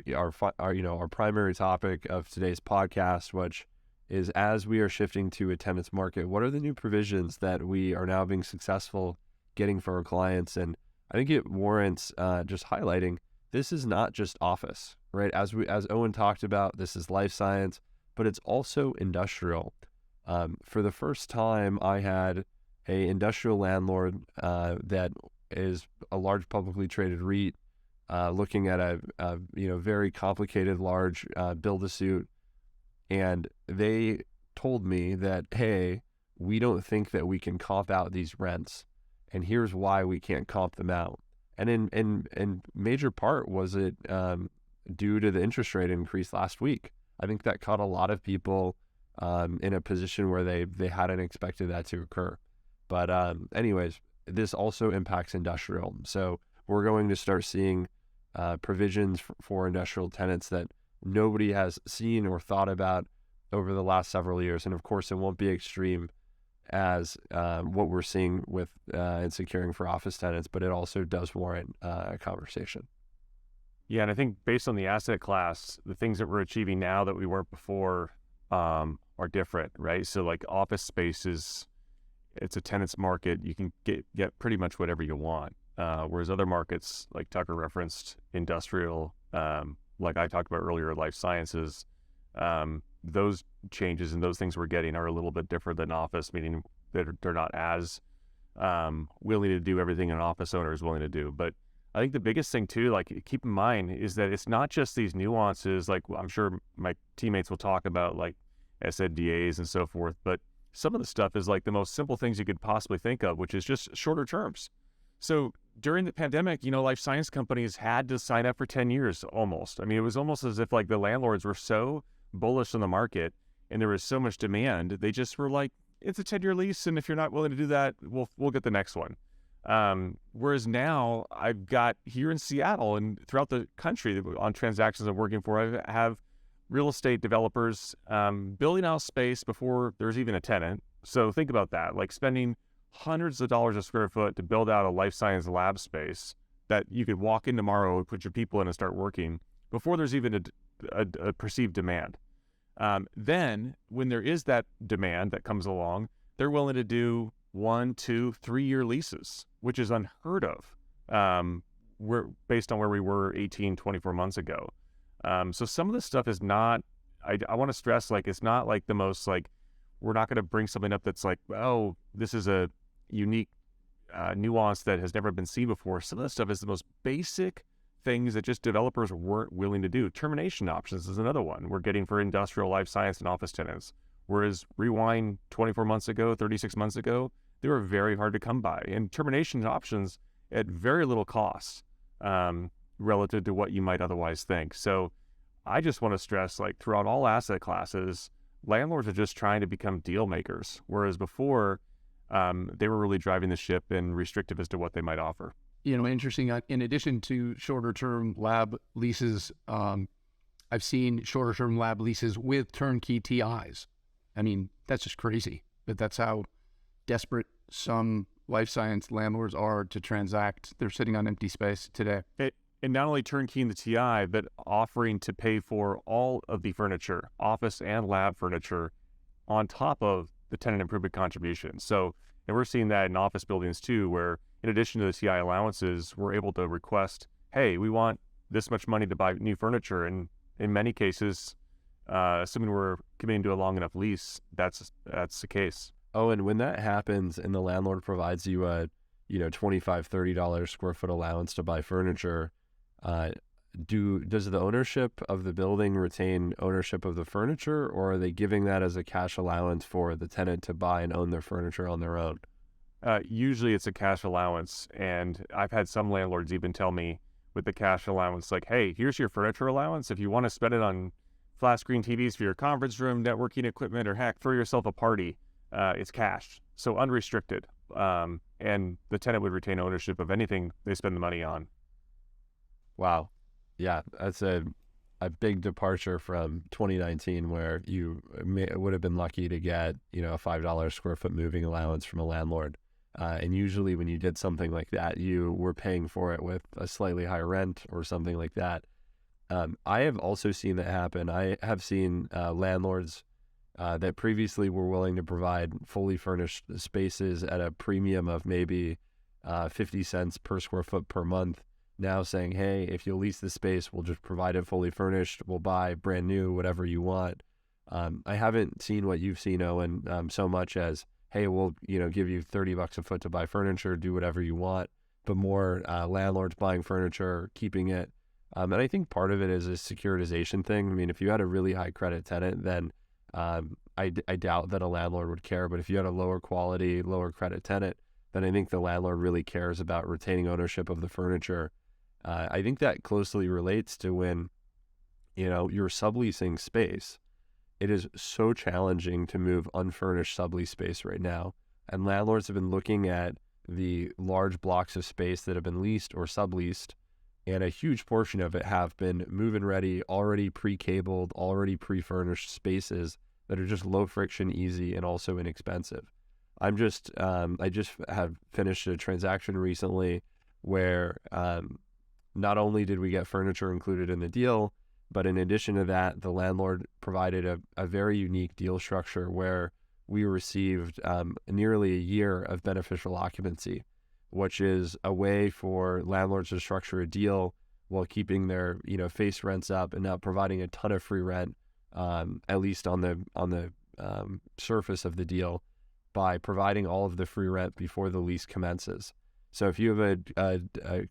primary topic of today's podcast, which is, as we are shifting to a tenant's market, what are the new provisions that we are now being successful getting for our clients? And I think it warrants just highlighting, this is not just office, right? As Owen talked about, this is life science, but it's also industrial. For the first time, I had a industrial landlord that is a large publicly traded REIT looking at a very complicated, large build-to-suit. And they told me that, hey, we don't think that we can comp out these rents, and here's why we can't comp them out. And in major part was it due to the interest rate increase last week. I think that caught a lot of people in a position where they hadn't expected that to occur. But anyways, this also impacts industrial. So we're going to start seeing provisions for industrial tenants that nobody has seen or thought about over the last several years. And of course, it won't be extreme as what we're seeing with in securing for office tenants, but it also does warrant a conversation. Yeah, and I think based on the asset class, the things that we're achieving now that we weren't before are different, right? So like office spaces, it's a tenant's market. You can get pretty much whatever you want. Whereas other markets, like Tucker referenced, industrial, like I talked about earlier, life sciences, those changes and those things we're getting are a little bit different than office, meaning that they're not as willing to do everything an office owner is willing to do. But I think the biggest thing too, like keep in mind, is that it's not just these nuances, like I'm sure my teammates will talk about like SNDAs and so forth, but some of the stuff is like the most simple things you could possibly think of, which is just shorter terms. So during the pandemic, life science companies had to sign up for 10 years almost. I mean, it was almost as if like the landlords were so bullish on the market and there was so much demand, they just were like, it's a 10-year lease, and if you're not willing to do that, we'll get the next one. Whereas now I've got here in Seattle and throughout the country on transactions I'm working for, I have real estate developers building out space before there's even a tenant. So think about that, like spending hundreds of dollars a square foot to build out a life science lab space that you could walk in tomorrow, put your people in and start working before there's even a perceived demand. Then when there is that demand that comes along, they're willing to do 1, 2, 3-year leases, which is unheard of. We're based on where we were 18, 24 months ago. So some of this stuff is not, I want to stress, like, it's not like the most, like, we're not going to bring something up that's like, oh, this is a unique nuance that has never been seen before. Some of this stuff is the most basic things that just developers weren't willing to do. Termination options is another one we're getting for industrial, life science, and office tenants. Whereas rewind 24 months ago, 36 months ago, they were very hard to come by. And termination options at very little cost relative to what you might otherwise think. So I just want to stress, like, throughout all asset classes, landlords are just trying to become deal makers. Whereas before, they were really driving the ship and restrictive as to what they might offer. Interesting. In addition to shorter term lab leases, I've seen shorter term lab leases with turnkey TIs. I mean, that's just crazy, but that's how desperate some life science landlords are to transact. They're sitting on empty space today. And not only turnkeying the TI, but offering to pay for all of the furniture, office and lab furniture, on top of the tenant improvement contribution. So, and we're seeing that in office buildings too, where in addition to the TI allowances, we're able to request, hey, we want this much money to buy new furniture. And in many cases, assuming we're committing to a long enough lease, that's the case. Oh, and when that happens and the landlord provides you a, $25, $30 square foot allowance to buy furniture, does the ownership of the building retain ownership of the furniture, or are they giving that as a cash allowance for the tenant to buy and own their furniture on their own? Usually it's a cash allowance, and I've had some landlords even tell me with the cash allowance, like, hey, here's your furniture allowance. If you want to spend it on flat screen TVs for your conference room, networking equipment, or heck, throw yourself a party, it's cashed, so unrestricted. And the tenant would retain ownership of anything they spend the money on. Wow. Yeah, that's a big departure from 2019, where you would have been lucky to get, a $5 square foot moving allowance from a landlord. And usually when you did something like that, you were paying for it with a slightly higher rent or something like that. I have also seen that happen. I have seen landlords that previously were willing to provide fully furnished spaces at a premium of maybe 50 cents per square foot per month, now saying, hey, if you'll lease the space, we'll just provide it fully furnished. We'll buy brand new, whatever you want. I haven't seen what you've seen, Owen, so much as, hey, we'll give you $30 a foot to buy furniture, do whatever you want, but more landlords buying furniture, keeping it. And I think part of it is a securitization thing. I mean, if you had a really high credit tenant, then I I doubt that a landlord would care. But if you had a lower quality, lower credit tenant, then I think the landlord really cares about retaining ownership of the furniture. I think that closely relates to when, you're subleasing space. It is so challenging to move unfurnished sublease space right now. And landlords have been looking at the large blocks of space that have been leased or subleased, and a huge portion of it have been move-in ready, already pre-cabled, already pre-furnished spaces that are just low friction, easy, and also inexpensive. I just have finished a transaction recently where not only did we get furniture included in the deal, but in addition to that, the landlord provided a very unique deal structure where we received nearly a year of beneficial occupancy, which is a way for landlords to structure a deal while keeping their face rents up and not providing a ton of free rent, at least on the surface of the deal, by providing all of the free rent before the lease commences. So if you have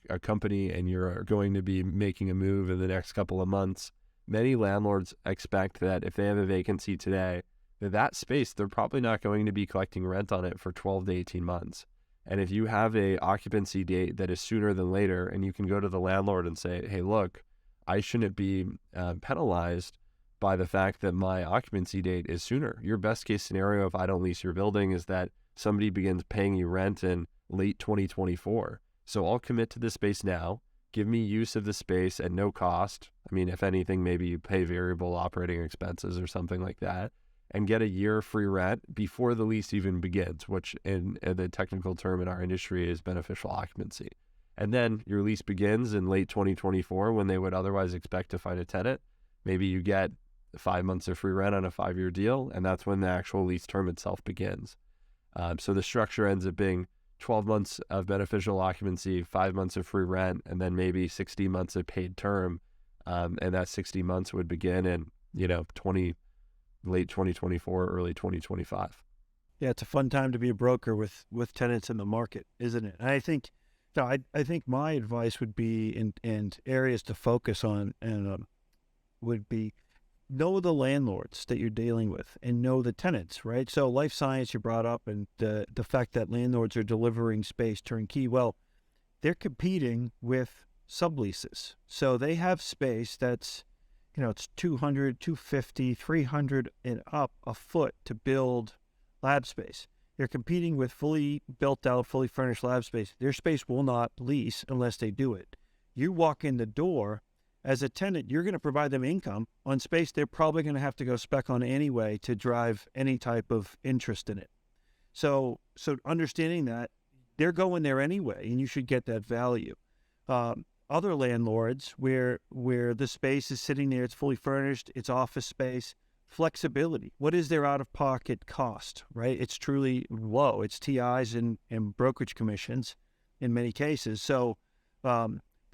a company and you're going to be making a move in the next couple of months, many landlords expect that if they have a vacancy today, that space, they're probably not going to be collecting rent on it for 12 to 18 months. And if you have a occupancy date that is sooner than later, and you can go to the landlord and say, hey, look, I shouldn't be penalized by the fact that my occupancy date is sooner. Your best case scenario, if I don't lease your building, is that somebody begins paying you rent in late 2024. So I'll commit to the space now, give me use of the space at no cost. I mean, if anything, maybe you pay variable operating expenses or something like that, and get a year free rent before the lease even begins, which in the technical term in our industry is beneficial occupancy. And then your lease begins in late 2024 when they would otherwise expect to find a tenant. Maybe you get 5 months of free rent on a 5-year deal, and that's when the actual lease term itself begins. So the structure ends up being 12 months of beneficial occupancy, 5 months of free rent, and then maybe 60 months of paid term. And that 60 months would begin in, late 2024, early 2025. Yeah, it's a fun time to be a broker with tenants in the market, isn't it? And I think, I think my advice would be and areas to focus on and would be know the landlords that you're dealing with and know the tenants, right? So life science you brought up, and the fact that landlords are delivering space turnkey. Well, they're competing with subleases. So they have space that's, it's 200, 250, 300 and up a foot to build lab space. They're competing with fully built out, fully furnished lab space. Their space will not lease unless they do it. You walk in the door as a tenant, you're going to provide them income on space they're probably going to have to go spec on anyway to drive any type of interest in it. So understanding that, they're going there anyway, and you should get that value. Other landlords where the space is sitting there, it's fully furnished, it's office space, flexibility. What is their out-of-pocket cost, right? It's truly low. It's TIs and brokerage commissions in many cases. So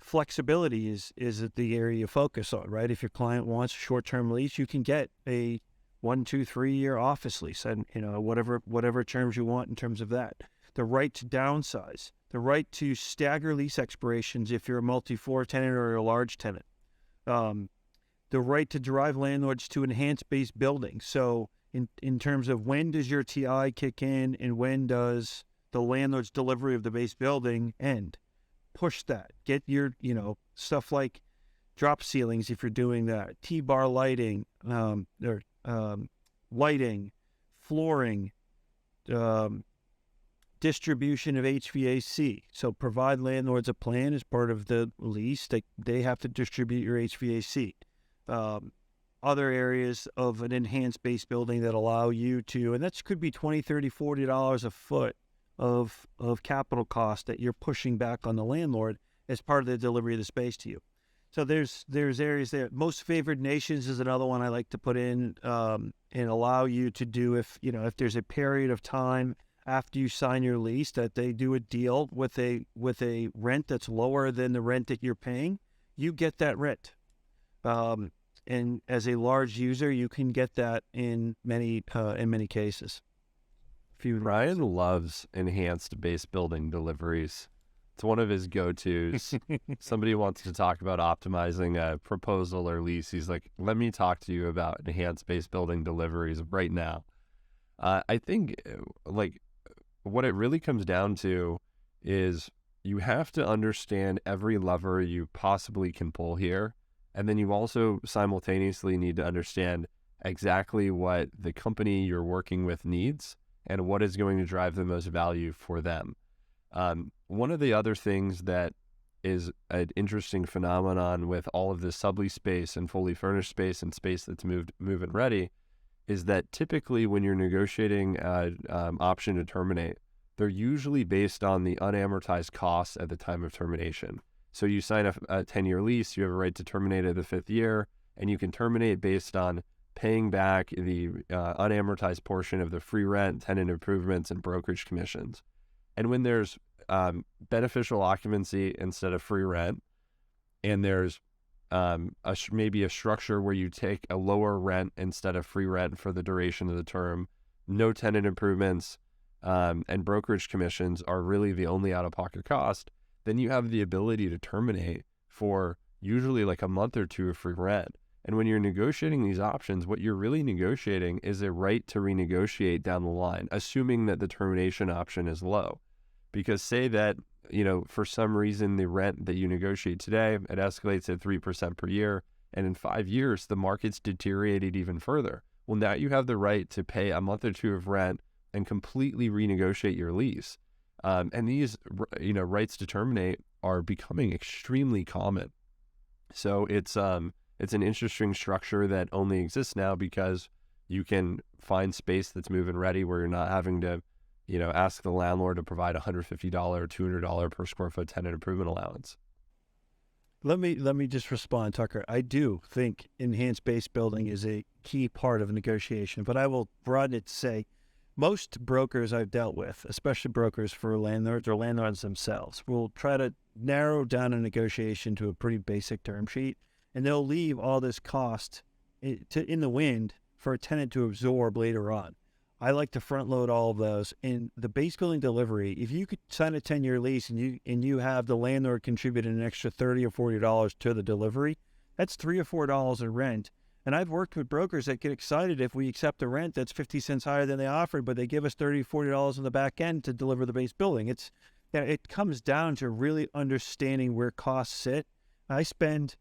flexibility is the area you focus on, right? If your client wants a short-term lease, you can get a 1, 2, 3-year office lease, and whatever terms you want in terms of that. The right to downsize, the right to stagger lease expirations if you're a multi-floor tenant or a large tenant. The right to drive landlords to enhanced-based buildings. So in terms of when does your TI kick in and when does the landlord's delivery of the base building end? Push that. Get your, stuff like drop ceilings if you're doing that, T-bar lighting, lighting, flooring, distribution of HVAC. So provide landlords a plan as part of the lease. They have to distribute your HVAC. Other areas of an enhanced base building that allow you to, and that could be $20, $30, $40 a foot of capital cost that you're pushing back on the landlord as part of the delivery of the space to you. So there's areas there. Most favored nations is another one I like to put in and allow you to do if there's a period of time after you sign your lease that they do a deal with a rent that's lower than the rent that you're paying, you get that rent. And as a large user, you can get that in many cases. Ryan loves enhanced base building deliveries. It's one of his go-tos. Somebody wants to talk about optimizing a proposal or lease. He's like, let me talk to you about enhanced base building deliveries right now. I think like what it really comes down to is you have to understand every lever you possibly can pull here. And then you also simultaneously need to understand exactly what the company you're working with needs and what is going to drive the most value for them. One of the other things that is an interesting phenomenon with all of this sublease space and fully furnished space and space that's move-in ready is that typically when you're negotiating option to terminate, they're usually based on the unamortized costs at the time of termination. So you sign a 10-year lease, you have a right to terminate at the 5th year, and you can terminate based on paying back the unamortized portion of the free rent, tenant improvements, and brokerage commissions. And when there's beneficial occupancy instead of free rent, and there's maybe a structure where you take a lower rent instead of free rent for the duration of the term, no tenant improvements, and brokerage commissions are really the only out-of-pocket cost, then you have the ability to terminate for usually like a month or two of free rent. And when you're negotiating these options, what you're really negotiating is a right to renegotiate down the line, assuming that the termination option is low. Because say that, for some reason, the rent that you negotiate today, it escalates at 3% per year, and in 5 years, the market's deteriorated even further. Well, now you have the right to pay a month or two of rent and completely renegotiate your lease. And these, rights to terminate are becoming extremely common. So it's an interesting structure that only exists now because you can find space that's move-in ready where you're not having to, ask the landlord to provide $150 or $200 per square foot tenant improvement allowance. Let me just respond, Tucker. I do think enhanced base building is a key part of negotiation, but I will broaden it to say most brokers I've dealt with, especially brokers for landlords or landlords themselves, will try to narrow down a negotiation to a pretty basic term sheet, and they'll leave all this cost in the wind for a tenant to absorb later on. I like to front load all of those. In the base building delivery, if you could sign a 10-year lease and you have the landlord contribute an extra $30 or $40 to the delivery, that's $3 or $4 in rent. And I've worked with brokers that get excited if we accept a rent that's 50 cents higher than they offered, but they give us $30, $40 on the back end to deliver the base building. It comes down to really understanding where costs sit. I spend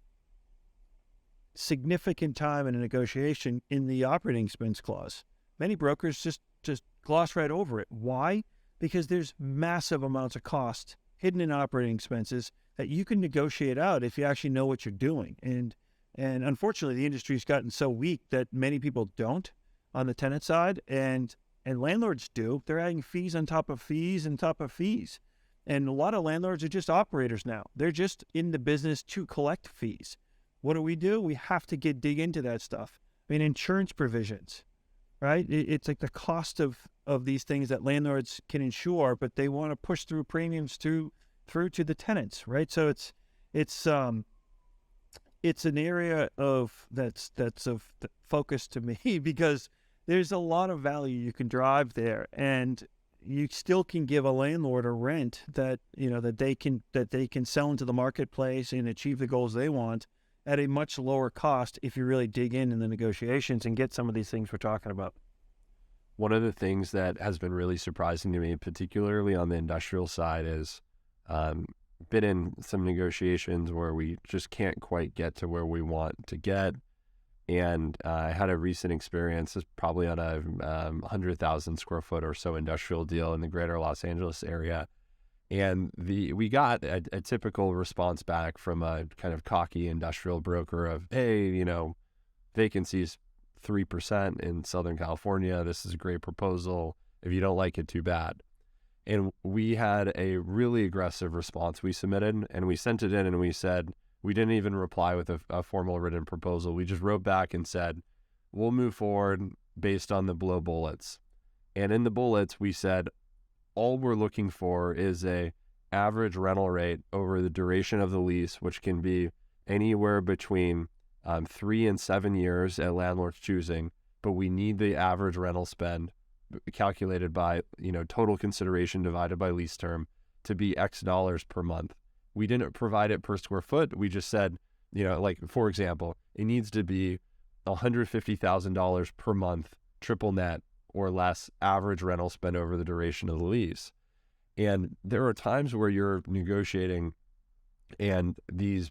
significant time in a negotiation in the operating expense clause. Many brokers just gloss right over it. Why? Because there's massive amounts of cost hidden in operating expenses that you can negotiate out if you actually know what you're doing. And unfortunately, the industry's gotten so weak that many people don't on the tenant side, and landlords do. They're adding fees on top of fees and top of fees. And a lot of landlords are just operators now. They're just in the business to collect fees. What do? We have to dig into that stuff. I mean, insurance provisions, right? It's like the cost of these things that landlords can insure, but they want to push through premiums through to the tenants, right? So it's an area that's of focus to me because there's a lot of value you can drive there, and you still can give a landlord a rent that they can sell into the marketplace and achieve the goals they want at a much lower cost if you really dig in the negotiations and get some of these things we're talking about. One of the things that has been really surprising to me, particularly on the industrial side, is been in some negotiations where we just can't quite get to where we want to get. And I had a recent experience, probably on a 100,000 square foot or so industrial deal in the greater Los Angeles area. And we got a typical response back from a kind of cocky industrial broker of, hey, vacancies 3% in Southern California. This is a great proposal. If you don't like it, too bad. And we had a really aggressive response we submitted, and we sent it in and we said, we didn't even reply with a formal written proposal. We just wrote back and said, we'll move forward based on the below bullets. And in the bullets, we said, all we're looking for is a average rental rate over the duration of the lease, which can be anywhere between 3 and 7 years at landlord's choosing, but we need the average rental spend calculated by, total consideration divided by lease term to be X dollars per month. We didn't provide it per square foot. We just said, like, for example, it needs to be $150,000 per month, triple net or less average rental spend over the duration of the lease. And there are times where you're negotiating and these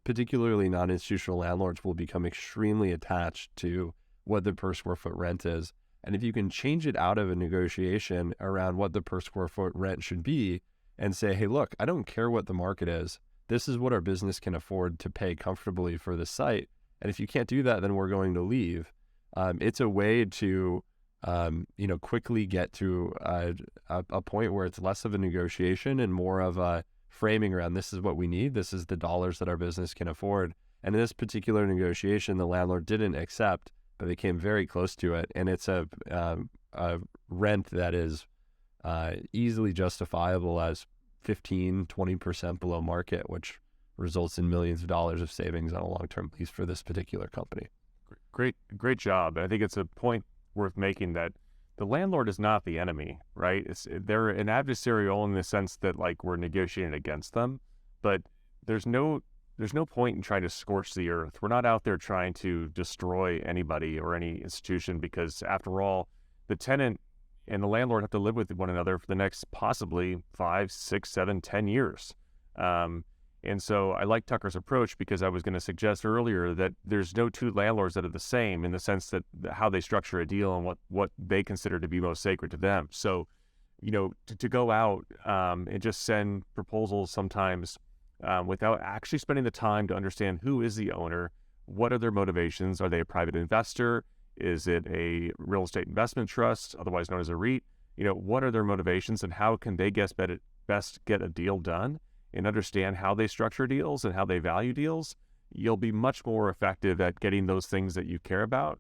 particularly non-institutional landlords will become extremely attached to what the per square foot rent is. And if you can change it out of a negotiation around what the per square foot rent should be and say, hey, look, I don't care what the market is. This is what our business can afford to pay comfortably for the site. And if you can't do that, then we're going to leave. It's a way to, quickly get to a point where it's less of a negotiation and more of a framing around this is what we need. This is the dollars that our business can afford. And in this particular negotiation, the landlord didn't accept, but they came very close to it. And it's a rent that is easily justifiable as 15-20% below market, which results in millions of dollars of savings on a long-term lease for this particular company. Great job. I think it's a point worth making that the landlord is not the enemy, right? They're an adversarial in the sense that like we're negotiating against them, but there's no point in trying to scorch the earth. We're not out there trying to destroy anybody or any institution, because after all, the tenant and the landlord have to live with one another for the next possibly 5, 6, 7, 10 years. And so I like Tucker's approach, because I was going to suggest earlier that there's no two landlords that are the same in the sense that how they structure a deal and what they consider to be most sacred to them. So, to go out and just send proposals sometimes without actually spending the time to understand who is the owner, what are their motivations? Are they a private investor? Is it a real estate investment trust, otherwise known as a REIT? What are their motivations and how can they best get a deal done? And understand how they structure deals and how they value deals, you'll be much more effective at getting those things that you care about,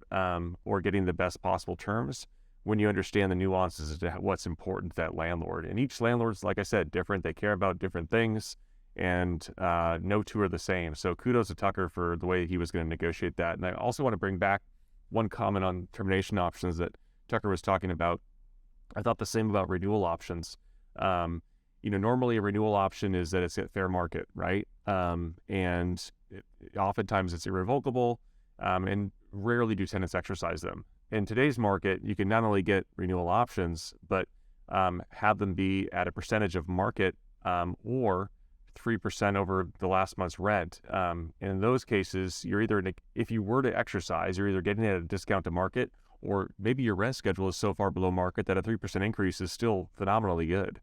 or getting the best possible terms when you understand the nuances as to what's important to that landlord. And each landlord's, like I said, different. They care about different things, and no two are the same. So kudos to Tucker for the way he was going to negotiate that. And I also want to bring back one comment on termination options that Tucker was talking about. I thought the same about renewal options. Normally a renewal option is that it's at fair market, right? Oftentimes it's irrevocable, and rarely do tenants exercise them. In today's market, you can not only get renewal options, but have them be at a percentage of market, or 3% over the last month's rent. And in those cases, if you were to exercise, you're either getting it at a discount to market, or maybe your rent schedule is so far below market that a 3% increase is still phenomenally good.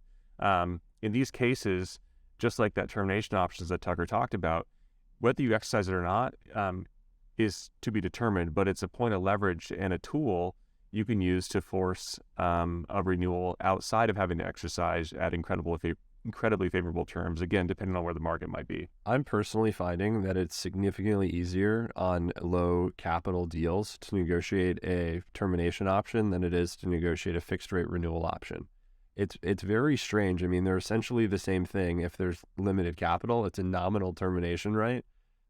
In these cases, just like that termination options that Tucker talked about, whether you exercise it or not is to be determined, but it's a point of leverage and a tool you can use to force a renewal outside of having to exercise at incredibly favorable terms, again, depending on where the market might be. I'm personally finding that it's significantly easier on low capital deals to negotiate a termination option than it is to negotiate a fixed rate renewal option. It's very strange. I mean, they're essentially the same thing. If there's limited capital, it's a nominal termination right.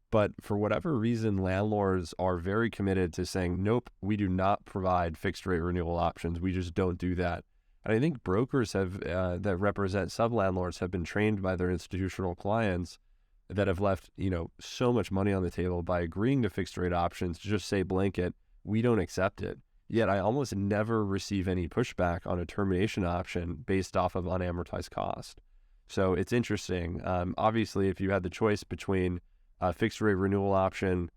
But for whatever reason, landlords are very committed to saying, nope, we do not provide fixed rate renewal options. We just don't do that. And I think brokers that represent sub-landlords have been trained by their institutional clients that have left, so much money on the table by agreeing to fixed rate options to just say blanket, we don't accept it. Yet I almost never receive any pushback on a termination option based off of unamortized cost. So it's interesting. Obviously, if you had the choice between a fixed rate renewal option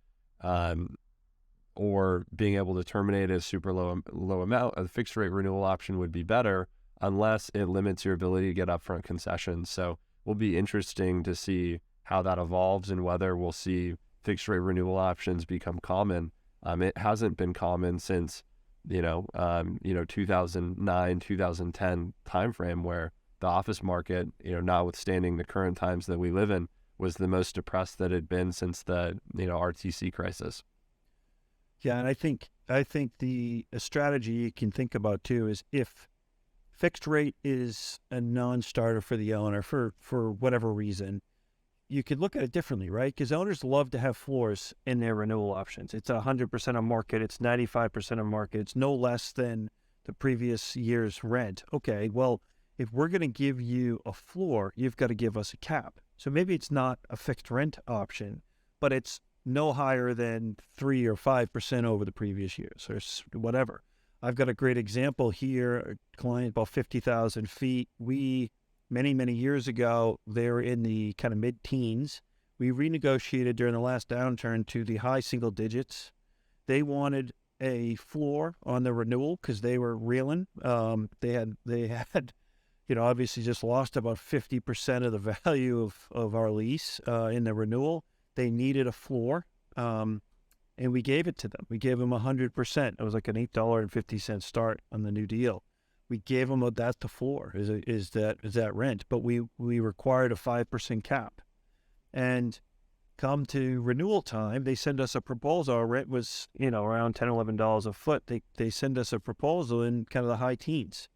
or being able to terminate at a super low amount, a fixed rate renewal option would be better unless it limits your ability to get upfront concessions. So will be interesting to see how that evolves and whether we'll see fixed rate renewal options become common. It hasn't been common since 2009, 2010 timeframe, where the office market, notwithstanding the current times that we live in, was the most depressed that it had been since the RTC crisis. Yeah, and I think the strategy you can think about too is if fixed rate is a non-starter for the owner for whatever reason, you could look at it differently, right? Because owners love to have floors in their renewal options. It's 100% of market. It's 95% of market. It's no less than the previous year's rent. Okay, well, if we're going to give you a floor, you've got to give us a cap. So maybe it's not a fixed rent option, but it's no higher than 3 or 5% over the previous years or whatever. I've got a great example here, a client about 50,000 feet. Many, many years ago, they were in the kind of mid-teens. We renegotiated during the last downturn to the high single digits. They wanted a floor on the renewal because they were reeling. They had, obviously just lost about 50% of the value of our lease in the renewal. They needed a floor, and we gave it to them. We gave them 100%. It was like an $8.50 start on the new deal. We gave them that's the floor, is that rent, but we required a 5% cap. And come to renewal time, they send us a proposal. Our rent was, around $10, $11 a foot. They send us a proposal in kind of the high teens.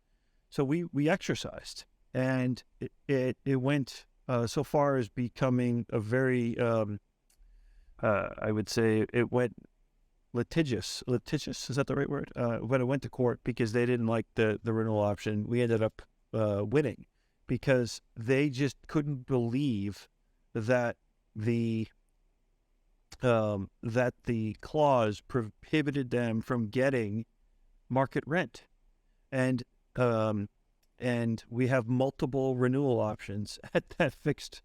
So we exercised, and it went so far as becoming a very, I would say it went litigious, is that the right word? When it went to court because they didn't like the renewal option, we ended up winning because they just couldn't believe that the clause prohibited them from getting market rent, and we have multiple renewal options at that fixed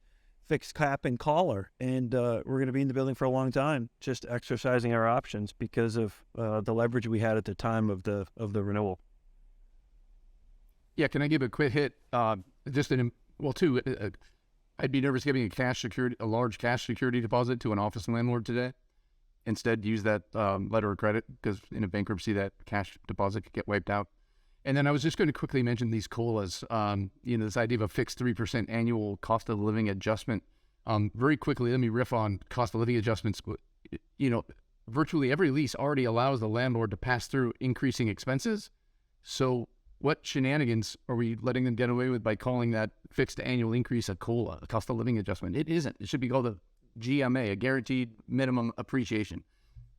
cap and collar, and we're going to be in the building for a long time, just exercising our options because of the leverage we had at the time of the renewal. Yeah, can I give a quick hit? Two. I'd be nervous giving a large cash security deposit to an office landlord today. Instead, use that letter of credit because in a bankruptcy, that cash deposit could get wiped out. And then I was just going to quickly mention these COLAs. This idea of a fixed 3% annual cost of living adjustment. Very quickly, let me riff on cost of living adjustments. Virtually every lease already allows the landlord to pass through increasing expenses. So what shenanigans are we letting them get away with by calling that fixed annual increase a COLA, a cost of living adjustment? It isn't. It should be called a GMA, a guaranteed minimum appreciation.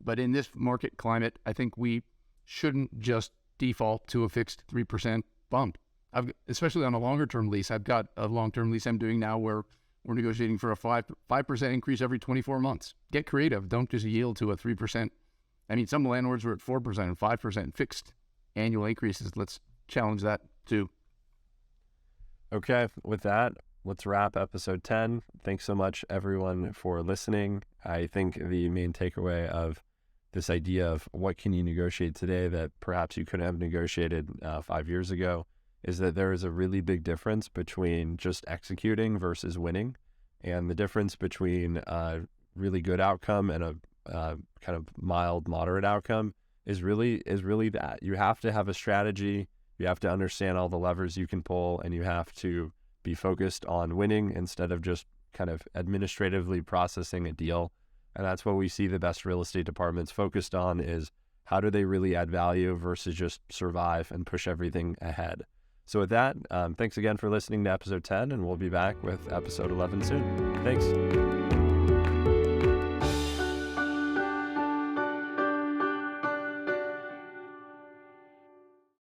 But in this market climate, I think we shouldn't just default to a fixed 3% bump. Especially on a longer-term lease. I've got a long-term lease I'm doing now where we're negotiating for a 5% increase every 24 months. Get creative. Don't just yield to a 3%. I mean, some landlords were at 4% and 5% fixed annual increases. Let's challenge that too. Okay, with that, let's wrap episode 10. Thanks so much, everyone, for listening. I think the main takeaway of this idea of what can you negotiate today that perhaps you couldn't have negotiated 5 years ago is that there is a really big difference between just executing versus winning. And the difference between a really good outcome and a kind of mild, moderate outcome is really that. You have to have a strategy. You have to understand all the levers you can pull, and you have to be focused on winning instead of just kind of administratively processing a deal. And that's what we see the best real estate departments focused on is how do they really add value versus just survive and push everything ahead. So with that, thanks again for listening to episode 10, and we'll be back with episode 11 soon. Thanks.